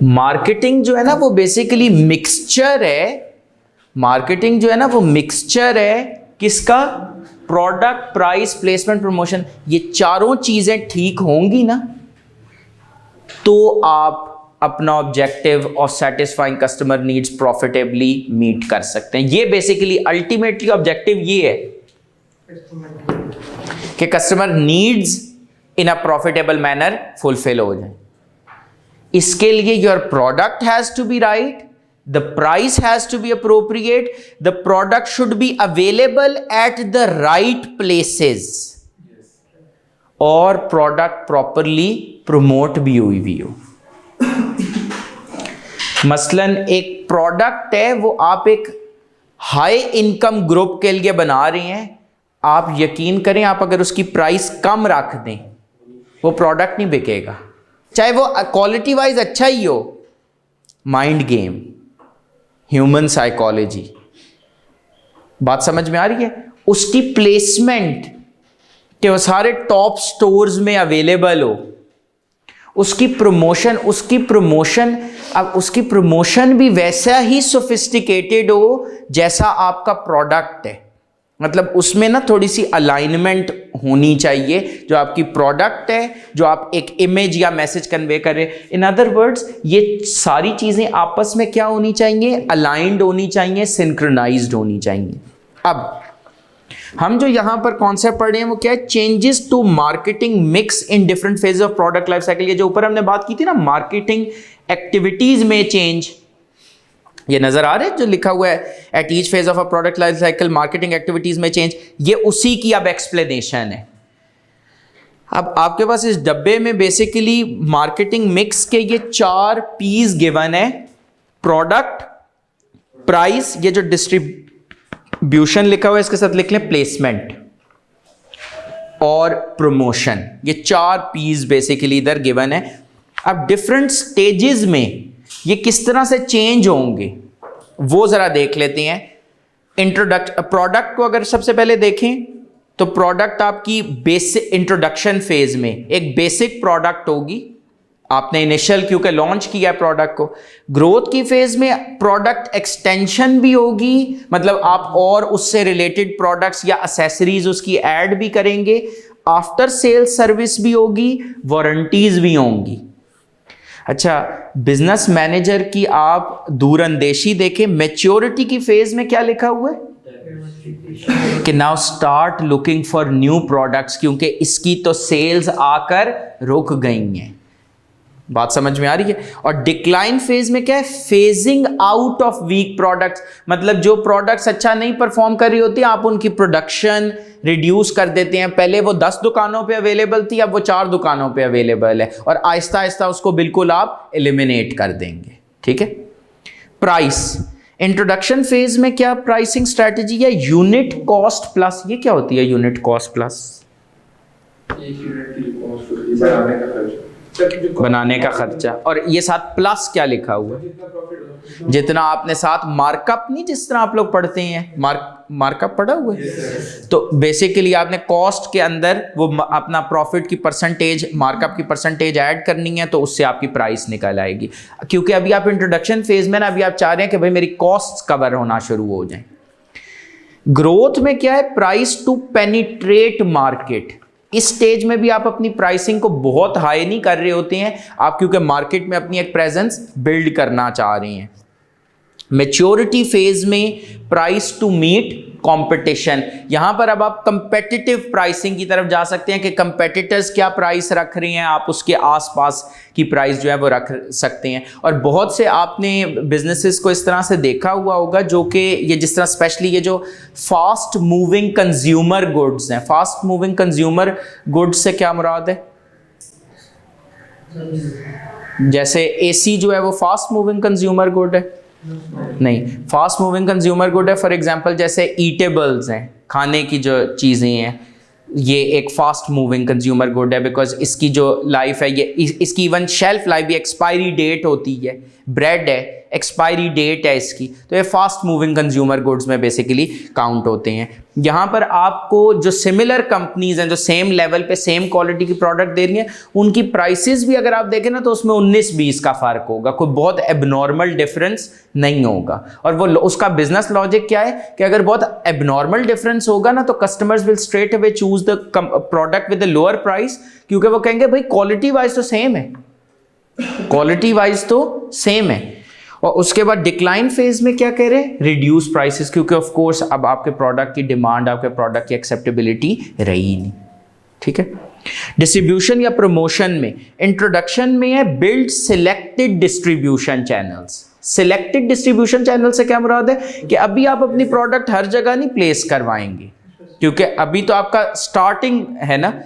Marketing जो है ना वो बेसिकली मिक्सचर है। मार्केटिंग जो है ना वो मिक्सचर है किसका? Product, price, placement, promotion. ये चारों चीजें ठीक होंगी ना तो आप अपना objective of satisfying customer needs profitably meet कर सकते हैं। ये बेसिकली अल्टीमेटली ऑब्जेक्टिव ये है कि customer needs in a profitable manner fulfil हो जाए। इसके लिए your product has to be right, the price has to be appropriate, the product should be available at the right places, और product properly promote भी हुई हो। मसलन एक प्रोडक्ट है वो आप एक हाई इनकम ग्रुप के लिए बना रहे हैं, आप यकीन करें आप अगर उसकी प्राइस कम रख दें वो प्रोडक्ट नहीं बिकेगा, चाहे वो क्वालिटी वाइज अच्छा ही हो। माइंड गेम, ह्यूमन साइकोलॉजी, बात समझ में आ रही है? उसकी प्लेसमेंट कि वो सारे टॉप स्टोर्स में अवेलेबल हो, उसकी प्रमोशन अब उसकी प्रमोशन भी वैसा ही सोफिस्टिकेटेड हो जैसा आपका प्रोडक्ट है। मतलब उसमें ना थोड़ी सी अलाइनमेंट होनी चाहिए, जो आपकी प्रोडक्ट है, जो आप एक इमेज या मैसेज कन्वे कर रहे हैं। इन अदर वर्ड्स, ये सारी चीजें आपस में क्या होनी चाहिए? अलाइंड होनी चाहिए, सिंक्रोनाइज्ड होनी चाहिए। अब हम जो यहां पर कॉन्सेप्ट पढ़ रहे हैं वो क्या है? Changes to marketing mix in different phase of product life cycle. ये जो ऊपर हमने बात की थी ना, मार्केटिंग एक्टिविटीज में चेंज, ये नजर आ रहे हैं जो लिखा हुआ है, at each phase of a product life cycle marketing activities में चेंज। ये उसी की अब एक्सप्लेनेशन है। अब आपके पास इस डब्बे में बेसिकली मार्केटिंग मिक्स के ये 4 पीस गिवन है: प्रोडक्ट, प्राइस, ये जो डिस्ट्रीब्यूशन लिखा हुआ है इसके साथ लिख लें प्लेसमेंट, और प्रमोशन। ये 4 पीस बेसिकली इधर गिवन है। अब डिफरेंट स्टेजेस में ये किस तरह से चेंज होंगे वो जरा देख लेते हैं। प्रोडक्ट को अगर सबसे पहले देखें तो प्रोडक्ट आपकी बेसिक इंट्रोडक्शन फेज में एक बेसिक प्रोडक्ट होगी, आपने इनिशियल क्योंकि लॉन्च किया है प्रोडक्ट को। ग्रोथ की फेज में प्रोडक्ट एक्सटेंशन भी होगी, मतलब आप और उससे रिलेटेड प्रोडक्ट्स या एसेसरीज उसकी ऐड भी करेंगे। आफ्टर सेल्स सर्विस भी होगी, वारंटीज भी होंगी। अच्छा, बिजनेस मैनेजर की आप दूरंदेशी देखें, मैच्योरिटी की फेज में क्या लिखा हुआ है कि now start looking for new products, क्योंकि इसकी तो सेल्स आकर रुक गई हैं। बात समझ में आ रही है? और डिक्लाइन फेज में क्या है? Phasing out of weak products, मतलब जो प्रोडक्ट्स अच्छा नहीं परफॉर्म कर रही होती आप उनकी प्रोडक्शन रिड्यूस कर देते हैं। पहले वो 10 दुकानों पे अवेलेबल थी, अब वो 4 दुकानों पे अवेलेबल है, और आहिस्ता आहिस्ता उसको बिल्कुल आप एलिमिनेट कर देंगे। ठीक है। प्राइस इंट्रोडक्शन फेज में क्या प्राइसिंग स्ट्रेटजी है? Unit cost plus. ये क्या होती है यूनिट कॉस्ट प्लस? बनाने का खर्चा, और ये साथ प्लस क्या लिखा हुआ है? जितना आपने साथ मार्कअप, नहीं जिस तरह आप लोग पढ़ते हैं मार्कअप पढ़ा हुआ है। तो बेसिकली आपने कॉस्ट के अंदर वो अपना प्रॉफिट की परसेंटेज, मार्कअप की परसेंटेज ऐड करनी है, तो उससे आपकी प्राइस निकल आएगी। क्योंकि अभी आप इंट्रोडक्शन फेज में ना, अभी आप चाह रहे हैं कि भाई मेरी कॉस्ट कवर होना शुरू हो जाए। ग्रोथ में क्या है? Price to penetrate market. इस स्टेज में भी आप अपनी प्राइसिंग को बहुत हाई नहीं कर रहे होते हैं आप, क्योंकि मार्केट में अपनी एक प्रेजेंस बिल्ड करना चाह रहे हैं। मैच्योरिटी फेज में प्राइस टू मीट कंपटीशन। यहां पर अब आप कंपेटिटिव प्राइसिंग की तरफ जा सकते हैं कि कंपेटिटर्स क्या प्राइस रख रहे हैं, आप उसके आसपास की प्राइस जो है वो रख सकते हैं। और बहुत से आपने बिजनेसेस को इस तरह से देखा हुआ होगा जो कि ये जिस तरह स्पेशली ये जो फास्ट मूविंग कंज्यूमर गुड्स हैं। फास्ट मूविंग कंज्यूमर गुड्स से क्या मुराद है? जैसे एसी जो है वो फास्ट मूविंग कंज्यूमर गुड है? नहीं, फास्ट मूविंग कंज्यूमर गुड है फॉर एग्जांपल जैसे ईटेबल्स हैं, खाने की जो चीज़ें हैं, ये एक फास्ट मूविंग कंज्यूमर गुड है बिकॉज इसकी जो लाइफ है, ये इसकी इवन शेल्फ लाइफ भी एक्सपायरी डेट होती है। ब्रेड है, एक्सपायरी डेट है इसकी, तो ये फास्ट मूविंग कंज्यूमर गुड्स में बेसिकली काउंट होते हैं। यहाँ पर आपको जो सिमिलर कंपनीज हैं जो सेम लेवल पे सेम क्वालिटी की प्रोडक्ट दे रही हैं, उनकी प्राइसेस भी अगर आप देखें ना तो उसमें 19-20 का फ़र्क होगा, कोई बहुत एबनॉर्मल डिफरेंस नहीं होगा। और वो उसका बिजनेस लॉजिक क्या है कि अगर बहुत एबनॉर्मल डिफरेंस होगा ना तो customers will straight away choose the product with the lower price, क्योंकि वो कहेंगे भाई क्वालिटी वाइज तो सेम है, क्वालिटी वाइज तो सेम है। और उसके बाद डिक्लाइन फेज में क्या कह रहे हैं? रिड्यूस प्राइसेस, क्योंकि ऑफ कोर्स अब आपके प्रोडक्ट की डिमांड, आपके प्रोडक्ट की एक्सेप्टेबिलिटी रही नहीं। ठीक है। डिस्ट्रीब्यूशन या प्रमोशन में इंट्रोडक्शन में है build selected distribution channels. Selected distribution channel से क्या मुराद है कि अभी आप अपनी प्रोडक्ट हर जगह नहीं प्लेस करवाएंगे, क्योंकि अभी तो आपका स्टार्टिंग है ना।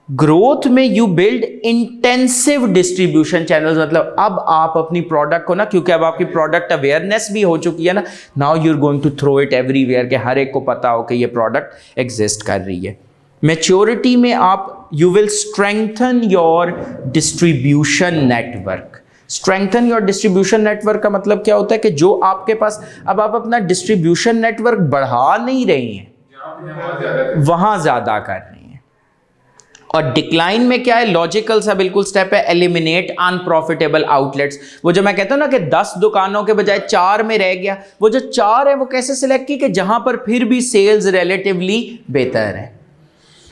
ग्रोथ में you build intensive distribution channels, मतलब अब आप अपनी प्रोडक्ट को ना, क्योंकि अब आपकी प्रोडक्ट अवेयरनेस भी हो चुकी है ना, now you are going to throw it everywhere, कि हर एक को पता हो कि ये प्रोडक्ट एग्जिस्ट कर रही है। मैच्योरिटी में आप you will strengthen your distribution network. Strengthen your distribution network का मतलब क्या होता है कि जो आपके पास, अब आप अपना डिस्ट्रीब्यूशन नेटवर्क बढ़ा नहीं रहे हैं, वहां ज्यादा कर रहे हैं। और डिक्लाइन में क्या है, लॉजिकल सा बिल्कुल स्टेप है, एलिमिनेट अनप्रॉफिटेबल आउटलेट्स। वो जो मैं कहता हूं ना कि 10 दुकानों के बजाय 4 में रह गया, वो जो 4 है वो कैसे सिलेक्ट की कि जहां पर फिर भी सेल्स रिलेटिवली बेहतर है।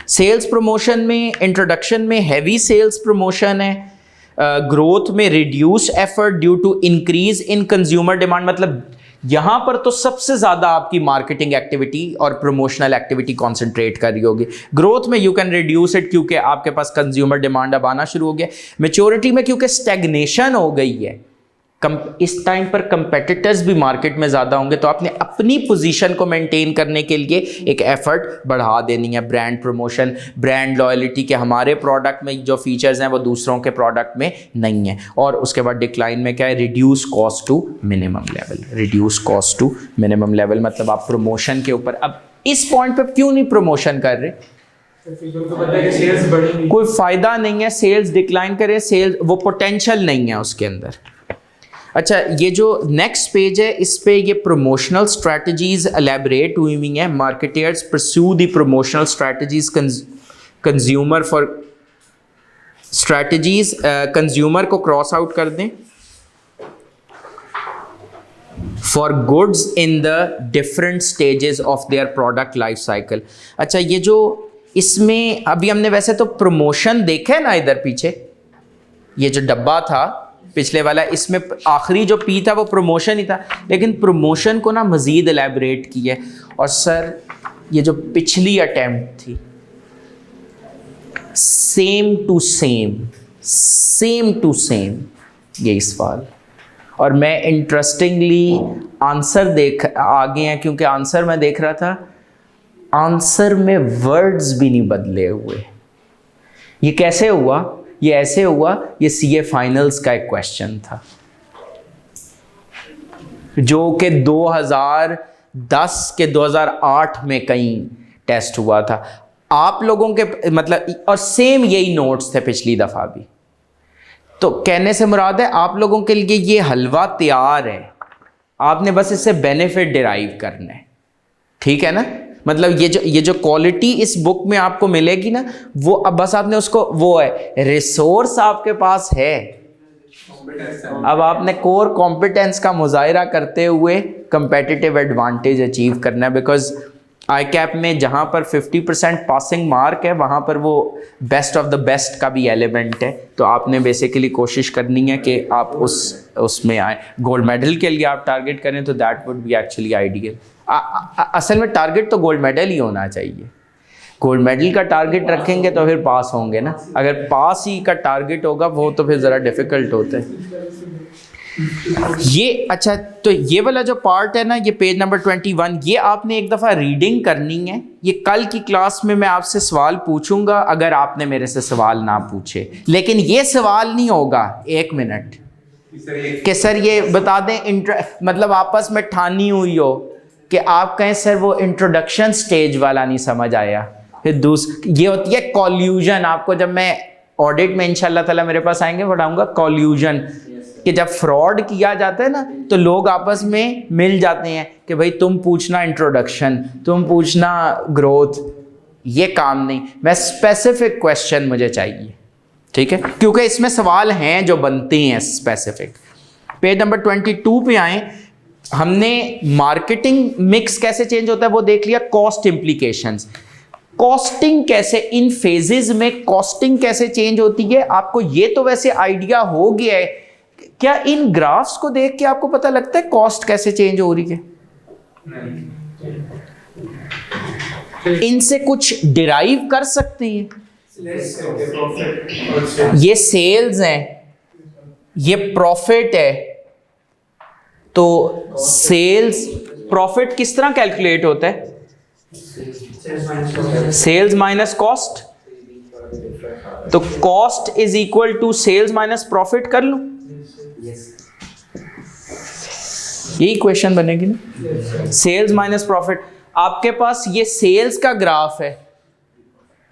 सेल्स प्रमोशन में, इंट्रोडक्शन में हैवी सेल्स प्रमोशन है, ग्रोथ में reduce effort due to increase in consumer demand, मतलब यहां पर तो सबसे ज्यादा आपकी मार्केटिंग एक्टिविटी और प्रमोशनल एक्टिविटी कॉन्सेंट्रेट कर रही होगी। ग्रोथ में यू कैन रिड्यूस इट क्योंकि आपके पास कंज्यूमर डिमांड अब आना शुरू हो गया। मैच्योरिटी में क्योंकि स्टैग्नेशन हो गई है, इस टाइम पर कंपेटिटर्स भी मार्केट में ज़्यादा होंगे, तो आपने अपनी पोजीशन को मेंटेन करने के लिए एक एफर्ट बढ़ा देनी है। ब्रांड प्रमोशन, ब्रांड लॉयल्टी के हमारे प्रोडक्ट में जो फीचर्स हैं वो दूसरों के प्रोडक्ट में नहीं है। और उसके बाद डिक्लाइन में क्या है, reduce cost to minimum level. Reduce cost to minimum level मतलब आप प्रमोशन के ऊपर, अब इस पॉइंट पर क्यों नहीं प्रमोशन कर रहे, कोई फायदा नहीं है, सेल्स डिक्लाइन करें, सेल्स वो पोटेंशियल नहीं है उसके अंदर। अच्छा, ये जो नेक्स्ट पेज है इस पे ये प्रमोशनल स्ट्रैटेजीज एलैबोरेट हुई हुई हैं। Marketers pursue the promotional strategies consumer for strategies, consumer को क्रॉस आउट कर दें, for goods in the different stages of their product life cycle. अच्छा, ये जो इसमें अभी हमने वैसे तो प्रमोशन देखा है ना इधर पीछे, ये जो डब्बा था पिछले वाला, इसमें आखिरी जो पी था वो प्रमोशन ही था, लेकिन प्रमोशन को ना मज़ीद एलैबोरेट किया है। और सर ये जो पिछली अटेम्प्ट थी, सेम टू सेम यही सवाल, और मैं इंटरेस्टिंगली आंसर आगे हैं क्योंकि आंसर मैं देख रहा था, आंसर में वर्ड्स भी नहीं बदले हुए। ये कैसे हुआ? ये ऐसे हुआ, ये सीए फाइनल्स का एक क्वेश्चन था जो कि 2010 के 2008 में कहीं टेस्ट हुआ था आप लोगों के, मतलब, और सेम यही नोट्स थे पिछली दफा भी। तो कहने से मुराद है आप लोगों के लिए ये हलवा तैयार है, आपने बस इससे बेनिफिट डिराइव करना है, ठीक है ना। मतलब ये जो क्वालिटी इस बुक में आपको मिलेगी ना, वो अब बस आपने उसको, वो है रिसोर्स आपके पास है, अब आपने कोर कॉम्पिटेंस का मुजाहिरा करते हुए कंपेटिटिव एडवांटेज अचीव करना है। बिकॉज आई कैप में जहाँ पर 50% पासिंग मार्क है वहाँ पर वो बेस्ट ऑफ द बेस्ट का भी एलिमेंट है, तो आपने बेसिकली कोशिश करनी है कि आप उसमें आए। गोल्ड मेडल के लिए आप टारगेट करें तो that would be actually ideal. असल में टारगेट तो गोल्ड मेडल ही होना चाहिए। गोल्ड मेडल का टारगेट रखेंगे तो फिर पास होंगे ना, अगर पास ही का टारगेट होगा वो तो फिर ज़रा डिफ़िकल्ट होता है ये। अच्छा, तो ये वाला जो पार्ट है ना, ये पेज नंबर 21, ये आपने एक दफ़ा रीडिंग करनी है। ये कल की क्लास में मैं आपसे सवाल पूछूंगा अगर आपने मेरे से सवाल ना पूछे, लेकिन ये सवाल नहीं होगा 1 मिनट कि सर ये बता दें, मतलब आपस में ठानी हुई हो कि आप कहें सर वो इंट्रोडक्शन स्टेज वाला नहीं समझ आया। फिर ये होती है कॉल्यूजन। आपको जब मैं ऑडिट में इंशाल्लाह ताला मेरे पास आएंगे पढ़ाऊंगा कॉल्यूजन, कि जब फ्रॉड किया जाता है ना तो लोग आपस में मिल जाते हैं कि भाई तुम पूछना इंट्रोडक्शन, तुम पूछना ग्रोथ। ये काम नहीं, मैं स्पेसिफिक क्वेश्चन मुझे चाहिए, ठीक है, क्योंकि इसमें सवाल हैं जो बनते हैं स्पेसिफिक। पेज नंबर 22 पे आए, हमने मार्केटिंग मिक्स कैसे चेंज होता है वो देख लिया। कॉस्ट इम्प्लीकेशंस, कॉस्टिंग कैसे, इन फेजेस में कॉस्टिंग कैसे चेंज होती है, आपको ये तो वैसे आइडिया हो गया है। क्या इन ग्राफ्स को देख के आपको पता लगता है कॉस्ट कैसे चेंज हो रही है? इनसे कुछ डिराइव कर सकते हैं। ये सेल्स हैं, ये प्रॉफिट है, तो सेल्स प्रॉफिट किस तरह कैलकुलेट होता है? सेल्स माइनस कॉस्ट, तो cost is equal to sales minus profit कर लूं, यही क्वेश्चन बनेगी ना। सेल्स माइनस प्रॉफिट, आपके पास ये सेल्स का ग्राफ है,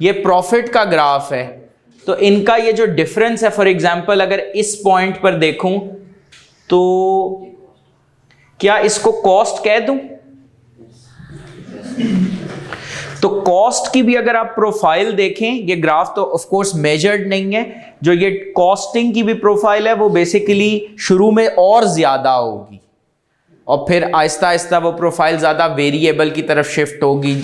ये प्रॉफिट का ग्राफ है, तो इनका ये जो डिफरेंस है, फॉर एग्जांपल अगर इस पॉइंट पर देखूं तो क्या इसको कॉस्ट कह दूं? तो कॉस्ट की भी अगर आप प्रोफाइल देखें, ये ग्राफ तो ऑफ कोर्स मेजर्ड नहीं है, जो ये कॉस्टिंग की भी प्रोफाइल है वो बेसिकली शुरू में और ज्यादा होगी और फिर आहिस्ता आहिस्ता वो प्रोफाइल ज्यादा वेरिएबल की तरफ शिफ्ट होगी।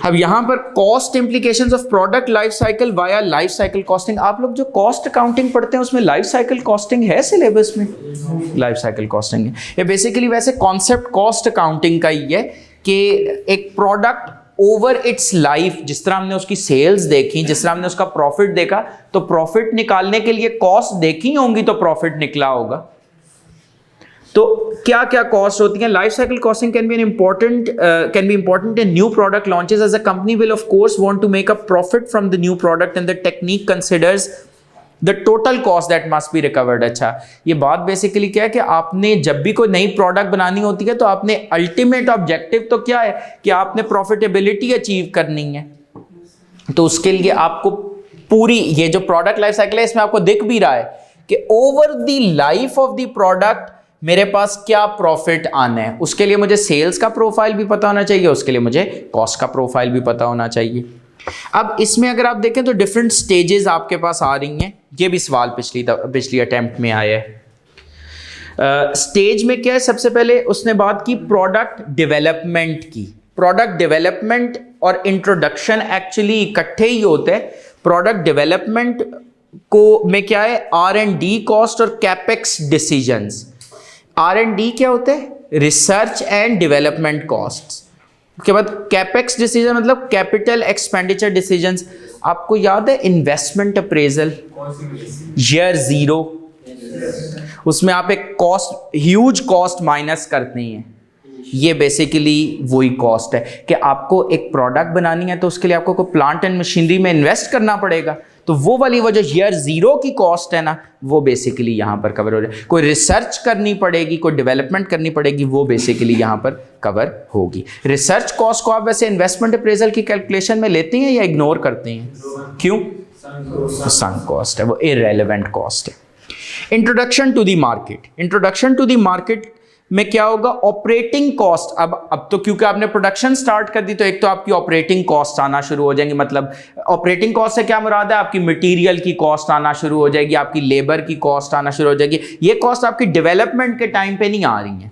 अब यहां पर cost implications of product life cycle via life cycle costing. आप लोग जो कॉस्ट अकाउंटिंग पढ़ते हैं उसमें लाइफ साइकिल कॉस्टिंग है सिलेबस में? लाइफ साइकिल कॉस्टिंग है ये बेसिकली वैसे कॉन्सेप्ट कॉस्ट अकाउंटिंग का ही है कि एक प्रोडक्ट ओवर इट्स लाइफ, जिस तरह हमने उसकी सेल्स देखी, जिस तरह हमने उसका प्रॉफिट देखा, तो प्रॉफिट निकालने के लिए कॉस्ट देखी होंगी तो प्रॉफिट निकला होगा। तो क्या क्या कॉस्ट होती हैं? Life cycle costing can be important in new product launches as a company will of course want to make a profit from the new product and the technique considers the total cost that must be recovered. अच्छा, ये बात basically क्या है कि आपने जब भी कोई नई प्रोडक्ट बनानी होती है तो आपने अल्टीमेट ऑब्जेक्टिव तो क्या है कि आपने प्रॉफिटेबिलिटी अचीव करनी है। तो उसके लिए आपको पूरी ये जो प्रोडक्ट लाइफ साइकिल है इसमें आपको दिख भी रहा है कि over the life of the product मेरे पास क्या प्रॉफिट आना है। उसके लिए मुझे सेल्स का प्रोफाइल भी पता होना चाहिए, उसके लिए मुझे कॉस्ट का प्रोफाइल भी पता होना चाहिए। अब इसमें अगर आप देखें तो डिफरेंट स्टेजेस आपके पास आ रही हैं। ये भी सवाल पिछली अटेम्प्ट में आया है। स्टेज में क्या है? सबसे पहले उसने बात की प्रोडक्ट डेवलपमेंट की। प्रोडक्ट डेवलपमेंट और इंट्रोडक्शन एक्चुअली इकट्ठे ही होते हैं। प्रोडक्ट डेवलपमेंट को में क्या है? R&D कॉस्ट और कैपेक्स डिसीजंस। R&D क्या होते हैं? Research and development cost. उसके बाद कैपेक्स डिसीजन मतलब कैपिटल एक्सपेंडिचर डिसीजंस। आपको याद है इन्वेस्टमेंट अप्रेजल ईयर 0, उसमें आप एक कॉस्ट ह्यूज कॉस्ट माइनस करते हैं। ये बेसिकली वही कॉस्ट है कि आपको एक प्रोडक्ट बनानी है तो उसके लिए आपको कोई प्लांट एंड मशीनरी में इन्वेस्ट करना पड़ेगा। तो वो वाली जो ईयर 0 की कॉस्ट है ना, वो बेसिकली यहाँ पर कवर हो जाए। कोई रिसर्च करनी पड़ेगी, कोई डेवलपमेंट करनी पड़ेगी, वो बेसिकली यहाँ पर कवर होगी। रिसर्च कॉस्ट को आप वैसे इन्वेस्टमेंट अप्रेजल की कैलकुलेशन में लेते हैं या इग्नोर करते हैं? क्यों? संक कॉस्ट है, वो इररेलेवेंट कॉस्ट है। Introduction to the market. Introduction to the market में क्या होगा? Operating cost. अब तो क्योंकि आपने प्रोडक्शन स्टार्ट कर दी तो एक तो आपकी ऑपरेटिंग कॉस्ट आना शुरू हो जाएंगी। मतलब ऑपरेटिंग कॉस्ट से क्या मुराद है? आपकी मटेरियल की कॉस्ट आना शुरू हो जाएगी, आपकी लेबर की कॉस्ट आना शुरू हो जाएगी। ये कॉस्ट आपकी डेवलपमेंट के टाइम पे नहीं आ रही है।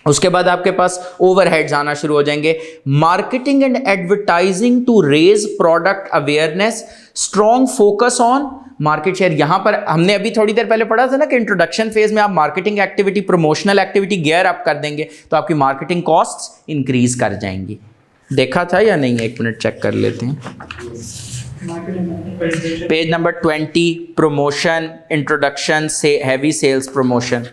उसके बाद आपके पास ओवरहेड्स आना शुरू हो जाएंगे। Marketing and advertising to raise product awareness, strong focus on market share. यहां पर हमने अभी थोड़ी देर पहले पढ़ा था ना कि इंट्रोडक्शन फेज में आप marketing activity, promotional activity gear up कर देंगे तो आपकी मार्केटिंग कॉस्ट्स इंक्रीज कर जाएंगी। देखा था या नहीं? एक मिनट चेक कर लेते हैं। पेज नंबर 20, प्रमोशन, इंट्रोडक्शन से heavy sales promotion.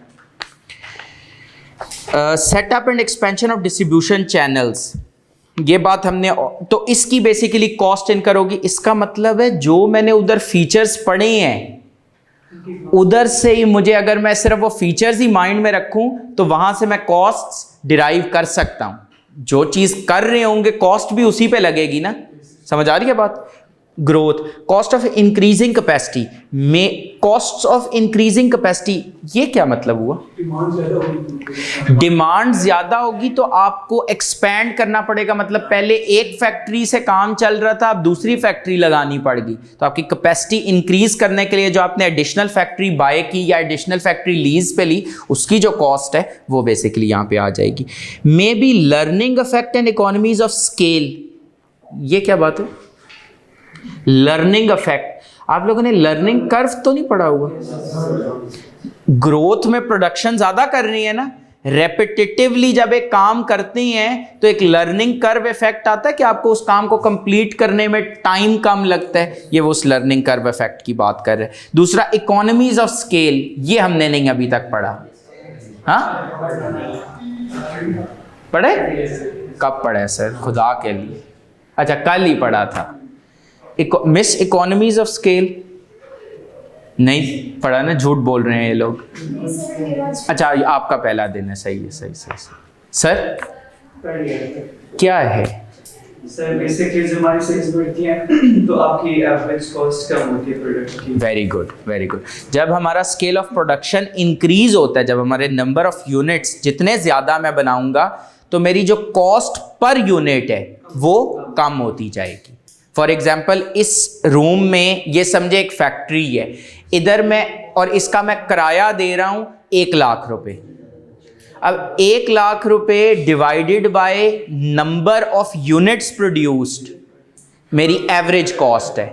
Setup and expansion of distribution channels, ये बात हमने, तो इसकी बेसिकली कॉस्ट इनकर होगी। इसका मतलब है जो मैंने उधर फीचर्स पढ़े हैं उधर से ही मुझे, अगर मैं सिर्फ वो फीचर्स ही माइंड में रखूं तो वहां से मैं कॉस्ट डिराइव कर सकता हूं। जो चीज कर रहे होंगे कॉस्ट भी उसी पे लगेगी ना। समझ आ रही है बात? Growth, cost of increasing capacity में, कॉस्ट ऑफ इंक्रीजिंग कैपेसिटी ये क्या मतलब हुआ? डिमांड ज्यादा होगी तो आपको एक्सपैंड करना पड़ेगा। मतलब पहले एक फैक्ट्री से काम चल रहा था, अब दूसरी फैक्ट्री लगानी पड़ेगी। तो आपकी कैपेसिटी इंक्रीज करने के लिए जो आपने एडिशनल फैक्ट्री बाय की या एडिशनल फैक्ट्री लीज पे ली, उसकी जो कॉस्ट है वो बेसिकली यहां पे आ जाएगी। May be learning effect and economies of scale, ये क्या बात है? लर्निंग इफेक्ट, आप लोगों ने लर्निंग कर्व तो नहीं पढ़ा हुआ? ग्रोथ में प्रोडक्शन ज्यादा कर रही है ना, रेपिटेटिवली जब एक काम करती हैं तो एक लर्निंग कर्व इफेक्ट आता है कि आपको उस काम को कंप्लीट करने में टाइम कम लगता है। ये वो उस लर्निंग कर्व इफेक्ट की बात कर रहे हैं। दूसरा इकोनॉमीज ऑफ स्केल, ये हमने नहीं अभी तक पढ़ा। हाँ पढ़े? कब पढ़े सर? खुदा के लिए, अच्छा कल ही पढ़ा था। मिस इकोनॉमीज ऑफ स्केल नहीं पढ़ा ना? झूठ बोल रहे हैं ये लोग। अच्छा आपका पहला दिन है, सही है, सही। सर क्या है? सर बेसिकली जब हमारी सेल्स बढ़ती हैं तो आपकी एवरेज कॉस्ट कम होती है प्रोडक्ट की। Very good, very good. जब हमारा स्केल ऑफ प्रोडक्शन इंक्रीज होता है, जब हमारे नंबर ऑफ यूनिट्स जितने ज्यादा मैं बनाऊंगा तो मेरी जो कॉस्ट पर यूनिट है वो कम होती जाएगी। फॉर एग्जाम्पल इस रूम में ये समझे एक फैक्ट्री है, इधर मैं और इसका मैं किराया दे रहा हूं 1 लाख रुपए। अब 1 लाख रुपए divided by number of units produced मेरी एवरेज कॉस्ट है।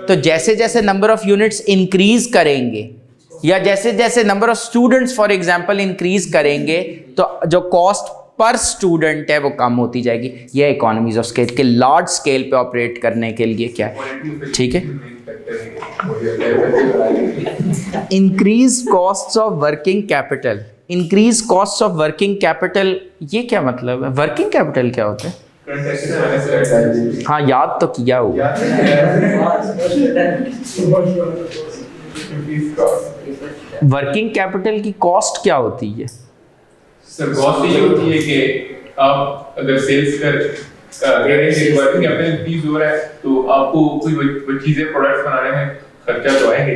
तो जैसे जैसे नंबर ऑफ यूनिट्स इंक्रीज करेंगे या जैसे जैसे number of students for example increase करेंगे तो जो कॉस्ट पर स्टूडेंट है वो कम होती जाएगी। ये इकोनॉमीज ऑफ स्केल के लार्ज स्केल पे ऑपरेट करने के लिए क्या है, ठीक है। Increase cost of working capital, increase cost of working capital, ये क्या मतलब है? वर्किंग कैपिटल क्या होता है? हाँ याद तो किया हुआ। वर्किंग कैपिटल की कॉस्ट क्या होती है? सर कॉस्ट ये होती है कि आप अगर सेल्स कर वर्किंग कैपिटल इंक्रीज हो रहा है तो आपको कोई चीजें प्रोडक्ट्स बनाने में खर्चा तो आएंगे,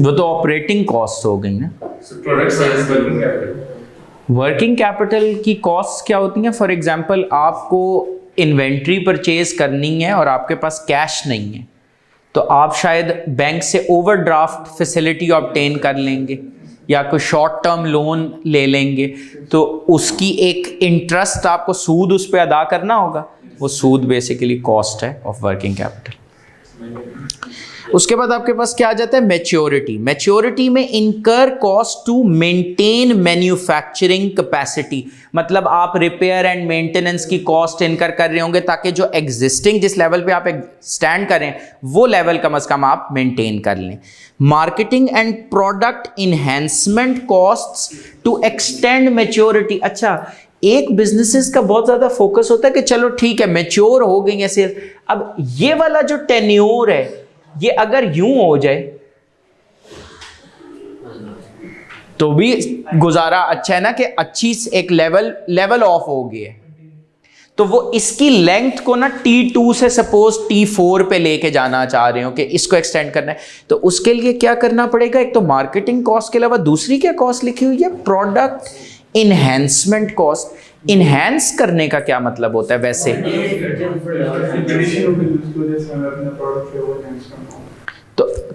वो तो ऑपरेटिंग कॉस्ट हो गई ना। Product service working capital. Working capital की कॉस्ट क्या होती हैं? फॉर एग्जांपल आपको इन्वेंट्री परचेज करनी है और आपके पास कैश नहीं है तो आप शायद बैंक से ओवरड्राफ्ट फैसिलिटी ऑब्टेन कर लेंगे या कोई शॉर्ट टर्म लोन ले लेंगे, तो उसकी एक इंटरेस्ट आपको सूद उस पर अदा करना होगा, वो सूद बेसिकली कॉस्ट है ऑफ वर्किंग कैपिटल। उसके बाद आपके पास क्या आ जाता है? मैच्योरिटी। मैच्योरिटी में incur cost to maintain manufacturing capacity, मतलब आप रिपेयर एंड मेंटेनेंस की कॉस्ट इनकर कर रहे होंगे ताकि जो एग्जिस्टिंग जिस लेवल पे आप स्टैंड करें वो लेवल कम से कम आप मेंटेन कर लें। Marketing and product enhancement costs to extend maturity. अच्छा, एक बिजनेसेस का बहुत ज्यादा फोकस होता है कि चलो ठीक है मैच्योर हो गई है सेल्स, अब ये वाला जो टेन्योर है ये अगर यूं हो जाए तो भी गुजारा अच्छा है ना, कि अच्छी एक लेवल ऑफ हो गया है तो वो इसकी लेंथ को ना T2 से सपोज T4 पे लेके जाना चाह रहे हो कि इसको एक्सटेंड करना है, तो उसके लिए क्या करना पड़ेगा? एक तो मार्केटिंग कॉस्ट के अलावा दूसरी क्या कॉस्ट लिखी हुई है? Product enhancement cost. इनहेंस करने का क्या मतलब होता है वैसे?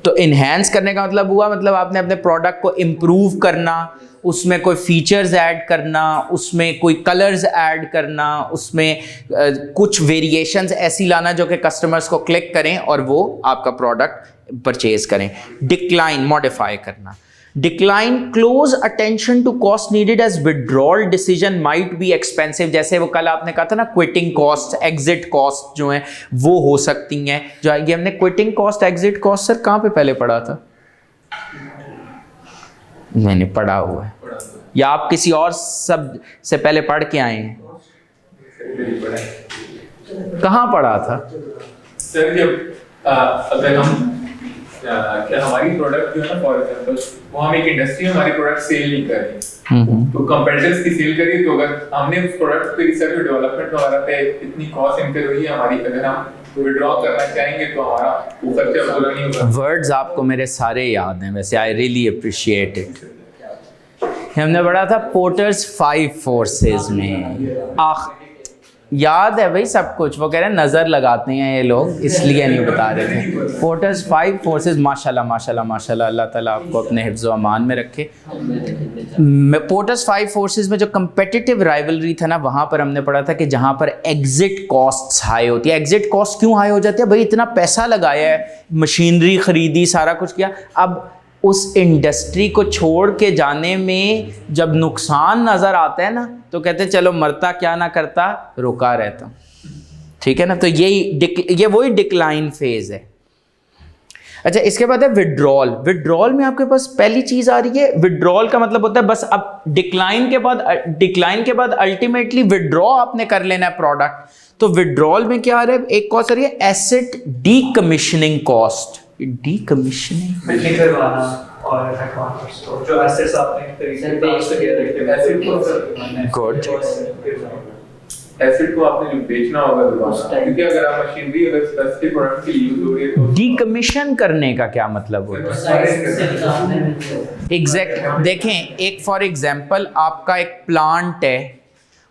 तो इनहेंस करने का मतलब हुआ, मतलब आपने अपने प्रोडक्ट को इम्प्रूव करना, उसमें कोई फीचर्स ऐड करना, उसमें कोई कलर्स ऐड करना, उसमें कुछ वेरिएशंस ऐसी लाना जो कि कस्टमर्स को क्लिक करें और वो आपका प्रोडक्ट परचेज करें। डिक्लाइन, मॉडिफाई करना। Decline, close attention to cost needed as withdrawal decision might be expensive. जैसे वो कल आपने कहा था ना, क्विटिंग कॉस्ट, एग्जिट कॉस्ट जो है वो हो सकती हैं। जो ये हमने quitting cost, exit cost sir कहाँ पे पहले पढ़ा था? मैंने पढ़ा हुआ है या आप किसी और सब से पहले पढ़ के आए हैं? कहाँ पढ़ा था सर? जब अगर हम क्या हमारी प्रोडक्ट जो है ना, फॉर एग्जांपल वो हम एक इंडस्ट्री में हमारी प्रोडक्ट सेल नहीं कर रही तो कंपेटिटर्स की सेल करिए, तो अगर हमने उस प्रोडक्ट पे रिसर्च और डेवलपमेंट वगैरह पे इतनी कॉस्ट इनकर हुई है हमारी, अगर हम विड्रॉ करना चाहेंगे तो हमारा वो खर्चा पूरा नहीं होगा। वर्ड्स आपको मेरे सारे याद हैं वैसे, आई रियली अप्रिशिएट इट। हमने पढ़ा था पोर्टर्स 5 फोर्सेस में, याद है भाई सब कुछ। वो कह रहे हैं नज़र लगाते हैं ये लोग इसलिए नहीं बता रहे थे। पोर्टर्स 5 फोर्सेस, माशाल्लाह माशाल्लाह माशाल्लाह, अल्लाह ताला आपको अपने हिफ्ज़ व अमान में रखे। पोर्टर्स 5 फोर्सेस में जो कंपेटिटिव राइवलरी था ना, वहाँ पर हमने पढ़ा था कि जहाँ पर एग्जिट कॉस्ट्स हाई होती है। एग्जिट कॉस्ट क्यों हाई हो जाती है भाई? इतना पैसा लगाया है, मशीनरी खरीदी, सारा कुछ किया, अब उस इंडस्ट्री को छोड़ के जाने में जब नुकसान नज़र आता है ना तो कहते हैं चलो मरता क्या ना करता, रुका रहता। ठीक है ना, तो ये वही डिक्लाइन फेज है। अच्छा, इसके बाद है विड्रॉल। विड्रॉल में आपके पास पहली चीज आ रही है, विड्रॉल का मतलब होता है बस अब डिक्लाइन के बाद अल्टीमेटली विड्रॉ आपने कर लेना है प्रोडक्ट। तो विड्रॉल में क्या आ रहा है? एक कॉस्ट आ रही है एसेट डीकमीशनिंग कॉस्ट। डीकमीशनिंग और जो एसेट्स आपने गुड, एसेट को आपने जो बेचना होगा दोबारा, क्योंकि अगर आप मशीनरी अगर स्पेसिफिक प्रोडक्ट की यूज हो रही है तो डीकमीशन करने का क्या मतलब होता है? एग्जैक्ट, देखें एक फॉर एग्जांपल आपका एक प्लांट है,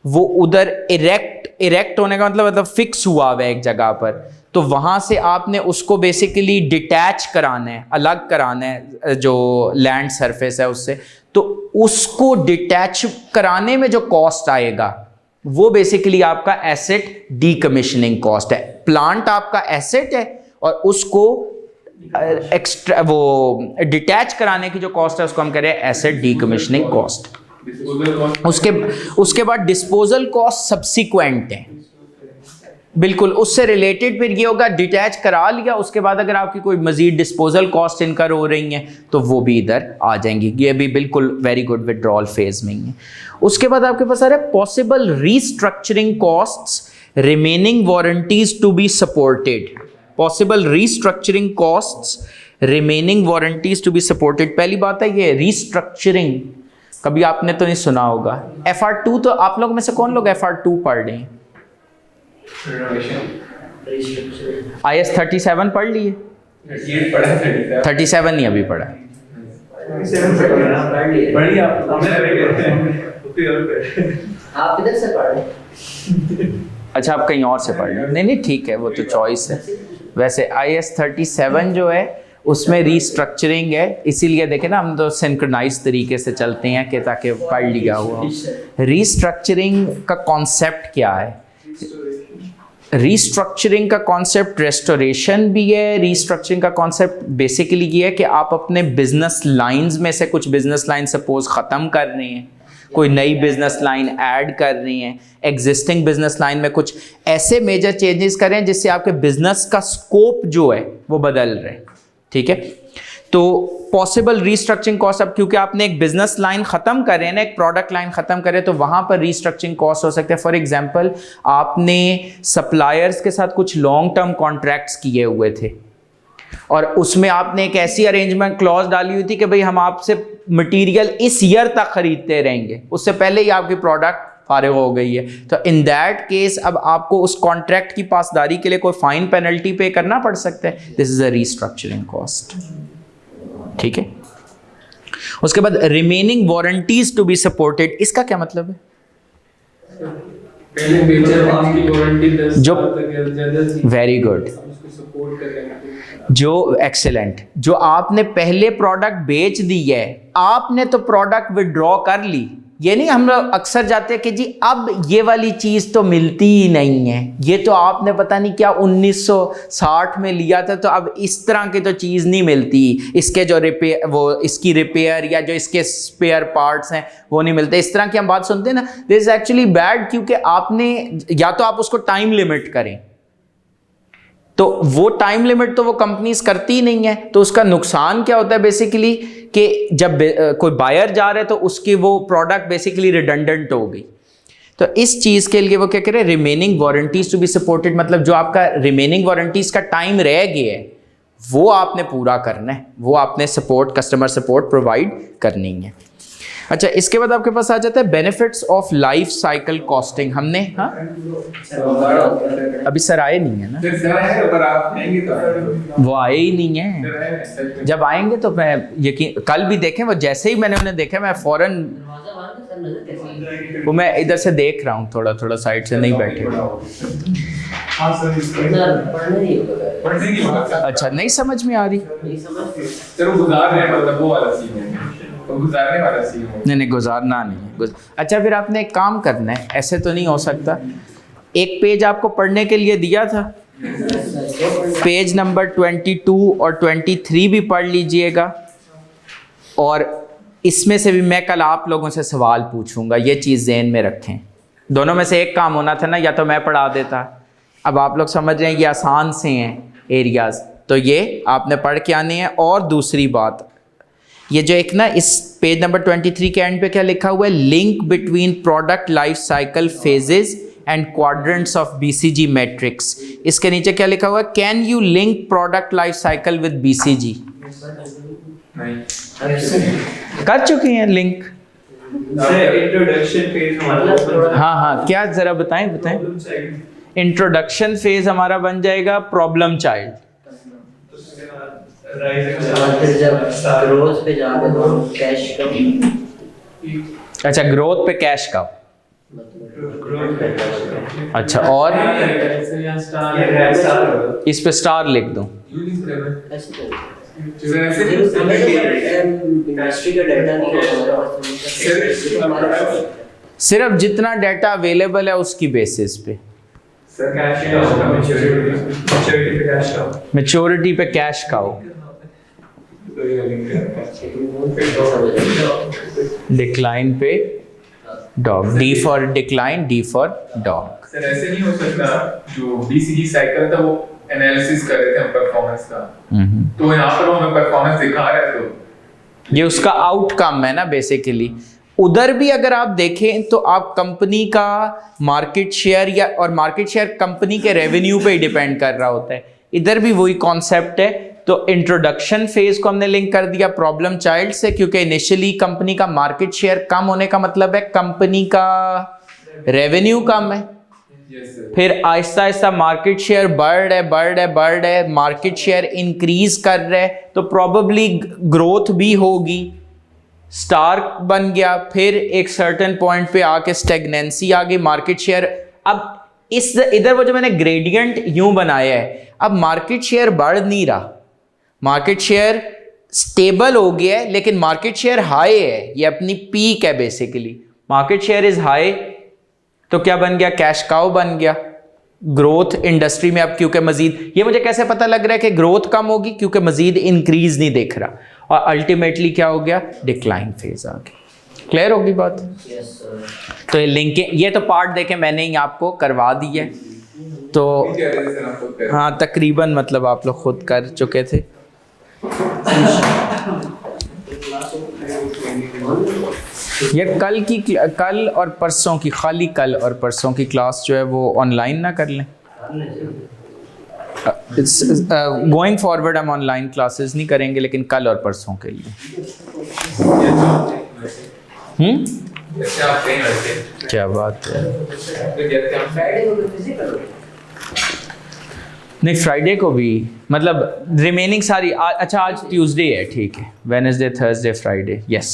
वो उधर इरेक्ट होने का मतलब फिक्स हुआ हुआ है एक जगह पर, तो वहां से आपने उसको बेसिकली डिटैच कराना है, अलग कराना है जो लैंड सरफेस है उससे। तो उसको डिटैच कराने में जो कॉस्ट आएगा वो बेसिकली आपका एसेट डीकमीशनिंग कॉस्ट है। प्लांट आपका एसेट है और उसको एक्स्ट्रा वो डिटैच कराने की जो कॉस्ट है उसको हम कह रहे हैं एसेट डीकमीशनिंग कॉस्ट। उसके बाद डिस्पोजल कॉस्ट सब्सिक्वेंट है, बिल्कुल उससे रिलेटेड फिर ये होगा, डिटैच करा लिया उसके बाद अगर आपकी कोई मजीद डिस्पोजल कॉस्ट इनकर हो रही हैं तो वो भी इधर आ जाएंगी, ये भी बिल्कुल वेरी गुड विड्रॉल फेज में ही है। उसके बाद आपके पास आ रहा है possible restructuring costs remaining warranties to be supported. Possible restructuring costs remaining warranties to be supported. पहली बात है ये रीस्ट्रक्चरिंग, कभी आपने तो नहीं सुना होगा। FR2 तो आप लोग में से कौन लोग FR2 पढ़ रहे हैं? IS 37 पढ़ लिए? 37 नहीं अभी पढ़ा। आप किधर से पढ़ रहे? अच्छा आप कहीं और से पढ़ रहे? नहीं ठीक है, वो तो चॉइस है। वैसे IS 37 जो है उसमें रीस्ट्रक्चरिंग है, इसीलिए देखें ना हम तो सिंक्रोनाइज तरीके से चलते हैं कि ताकि पढ़ लिया हुआ। रीस्ट्रक्चरिंग का कॉन्सेप्ट क्या है? रीस्ट्रक्चरिंग का कॉन्सेप्ट रेस्टोरेशन भी है। रीस्ट्रक्चरिंग का कॉन्सेप्ट बेसिकली ये है कि आप अपने बिजनेस लाइंस में से कुछ बिजनेस लाइन सपोज ख़त्म कर रहे हैं, कोई नई बिजनेस लाइन ऐड कर रही हैं, एग्जिस्टिंग बिजनेस लाइन में कुछ ऐसे मेजर चेंजेस करें जिससे आपके बिजनेस का स्कोप जो है वो बदल रहे हैं, ठीक है। तो पॉसिबल रीस्ट्रक्चरिंग कॉस्ट, अब क्योंकि आपने एक बिजनेस लाइन खत्म कर रहे हैं ना, एक प्रोडक्ट लाइन खत्म करे तो वहां पर रीस्ट्रक्चरिंग कॉस्ट हो सकते हैं। फॉर एग्जांपल आपने सप्लायर्स के साथ कुछ लॉन्ग टर्म कॉन्ट्रैक्ट्स किए हुए थे और उसमें आपने एक ऐसी अरेंजमेंट क्लॉज डाली हुई थी कि भाई हम आपसे मटेरियल इस ईयर तक खरीदते रहेंगे, उससे पहले ही आपकी प्रोडक्ट फारिग हो गई है, तो इन दैट केस अब आपको उस कॉन्ट्रैक्ट की पासदारी के लिए कोई फाइन पेनल्टी पे करना पड़ सकता है। This is a restructuring cost, ठीक है। उसके बाद remaining warranties to be supported, इसका क्या मतलब है? जो वेरी गुड, जो एक्सेलेंट, जो आपने पहले प्रोडक्ट बेच दी है, आपने तो प्रोडक्ट विड्रॉ कर ली, ये नहीं हम लोग अक्सर जाते हैं कि जी अब ये वाली चीज़ तो मिलती ही नहीं है, ये तो आपने पता नहीं क्या 1960 में लिया था तो अब इस तरह की तो चीज़ नहीं मिलती, इसके जो रिपेयर वो इसकी रिपेयर या जो इसके स्पेयर पार्ट्स हैं वो नहीं मिलते, इस तरह की हम बात सुनते हैं ना। दिस इज एक्चुअली बैड, क्योंकि आपने या तो आप उसको टाइम लिमिट करें, तो वो टाइम लिमिट तो वो कंपनीज करती ही नहीं है, तो उसका नुकसान क्या होता है बेसिकली कि जब कोई बायर जा रहा है तो उसकी वो प्रोडक्ट बेसिकली रिडंडेंट हो गई। तो इस चीज़ के लिए वो क्या कह रहे हैं, remaining warranties to be supported, मतलब जो आपका रिमेनिंग वारंटीज का टाइम रह गया है वो आपने पूरा करना है, वो आपने सपोर्ट कस्टमर सपोर्ट प्रोवाइड करनी है। अच्छा, इसके बाद आपके पास आ जाता है benefits of life cycle costing. हमने हाँ अभी सर आए नहीं है ना, वो आए ही नहीं है, जब आएंगे तो मैं यकीन कल भी देखें, वो जैसे ही मैंने उन्हें देखा मैं फौरन वो मैं इधर से देख रहा हूँ, थोड़ा थोड़ा साइड से नहीं बैठे। अच्छा नहीं समझ में आ रही, नहीं गुजारना नहीं है। अच्छा फिर आपने एक काम करना है, ऐसे तो नहीं हो सकता, एक पेज आपको पढ़ने के लिए दिया था, पेज नंबर 22 और 23 भी पढ़ लीजिएगा, और इसमें से भी मैं कल आप लोगों से सवाल पूछूंगा, ये चीज़ ज़हन में रखें। दोनों में से एक काम होना था ना, या तो मैं पढ़ा देता, अब आप लोग समझ रहे हैं ये आसान से हैं एरियाज़, तो ये आपने पढ़ के आने हैं। और दूसरी बात, ये जो एक ना इस पेज नंबर 23 के एंड पे क्या लिखा हुआ है, link between product life cycle phases and quadrants of BCG matrix, इसके नीचे क्या लिखा हुआ है, can you link product life cycle with BCG? कर चुके हैं लिंक, इंट्रोडक्शन फेज हमारा, हाँ हाँ क्या जरा बताएं। इंट्रोडक्शन फेज हमारा बन जाएगा प्रॉब्लम चाइल्ड, फिर जब ग्रोथ पे जाके तो कैश कम। अच्छा ग्रोथ पे कैश कब, अच्छा, और ये रेड स्टार इस पे स्टार लिख दूं? ऐसे इंडस्ट्री का डाटा नहीं होगा, सिर्फ जितना डाटा अवेलेबल है उसकी बेसिस पे, सर कैश का होगा, मैच्योरिटी पे कैश का मैच्योरिटी पे कैश का हो, डिक्लाइन पे dog, D for decline, D for dog. Sir ऐसे नहीं हो सकता, जो बीसीजी साइकिल था वो एनालिसिस कर रहे थे हम परफॉर्मेंस का, तो यहाँ पर वो हमें परफॉर्मेंस दिखा रहा है, तो ये उसका आउटकम है ना बेसिकली। उधर भी अगर आप देखें तो आप कंपनी का मार्केट शेयर या और मार्केट शेयर कंपनी के रेवेन्यू पे ही डिपेंड कर रहा होता है, इधर भी वही कॉन्सेप्ट है। तो इंट्रोडक्शन फेज को हमने लिंक कर दिया प्रॉब्लम चाइल्ड से, क्योंकि इनिशियली कंपनी का मार्केट शेयर कम होने का मतलब है कंपनी का रेवेन्यू कम है। यस सर, फिर आहिस्ता आहिस्ता मार्केट शेयर बढ़ है, मार्केट शेयर इंक्रीज कर रहा है, तो प्रोबेबली ग्रोथ भी होगी, स्टार बन गया, फिर एक सर्टेन पॉइंट पे आके स्टेगनेंसी आ गई, मार्केट शेयर। अब इस इधर वो जो मैंने ग्रेडियंट यूं बनाया है, अब मार्केट शेयर बढ़ नहीं रहा, मार्केट शेयर स्टेबल हो गया है, लेकिन मार्केट शेयर हाई है, ये अपनी पीक है basically. Market share is high, तो क्या बन गया? कैश काउ बन गया। ग्रोथ इंडस्ट्री में अब क्योंकि मजीद, ये मुझे कैसे पता लग रहा है कि ग्रोथ कम होगी? क्योंकि मजीद इंक्रीज नहीं दिख रहा, और अल्टीमेटली क्या हो गया? डिक्लाइन फेज आ गया। क्लियर होगी बात? Yes sir. तो ये लिंकिंग, ये तो पार्ट देखे मैंने ही आपको करवा दी है, तो क्या रहे थे सर आप खुद कर, हाँ तकरीबन मतलब आप लोग खुद कर चुके थे। ये कल और परसों की, खाली कल और परसों की क्लास जो है वो ऑनलाइन ना कर लें? गोइंग फॉरवर्ड हम ऑनलाइन क्लासेस नहीं करेंगे, लेकिन कल और परसों के लिए। जैसे आप कहीं वैसे, क्या बात है। तो जैसे हम फ्राइडे को बिजी करो। नहीं, फ्राइडे को भी, मतलब रिमेनिंग सारी अच्छा आज ट्यूसडे है, ठीक है, वेडनेसडे थर्सडे फ्राइडे, यस,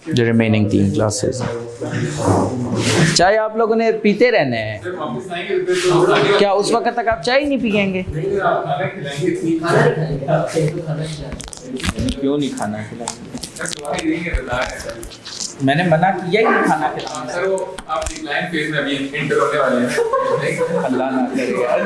जो रिमेनिंग 3 क्लासेस हैं। चाय आप लोगों ने पीते रहने हैं जब वापस आएंगे तो क्या? उस वक्त तक आप चाय नहीं पिएंगे? आप खाना खिलाएंगे, इतनी खाना नहीं खाएंगे आप, तो खाना खिलाएंगे। क्यों नहीं खाना खिलाएंगे? सर देंगे बता रहे हैं सर। मैंने मना किया ही नहीं खाना खिलाना। सर वो आप डिक्लाइन फेज में अभी एंटर होने वाले हैं। अल्लाह ना करे यार।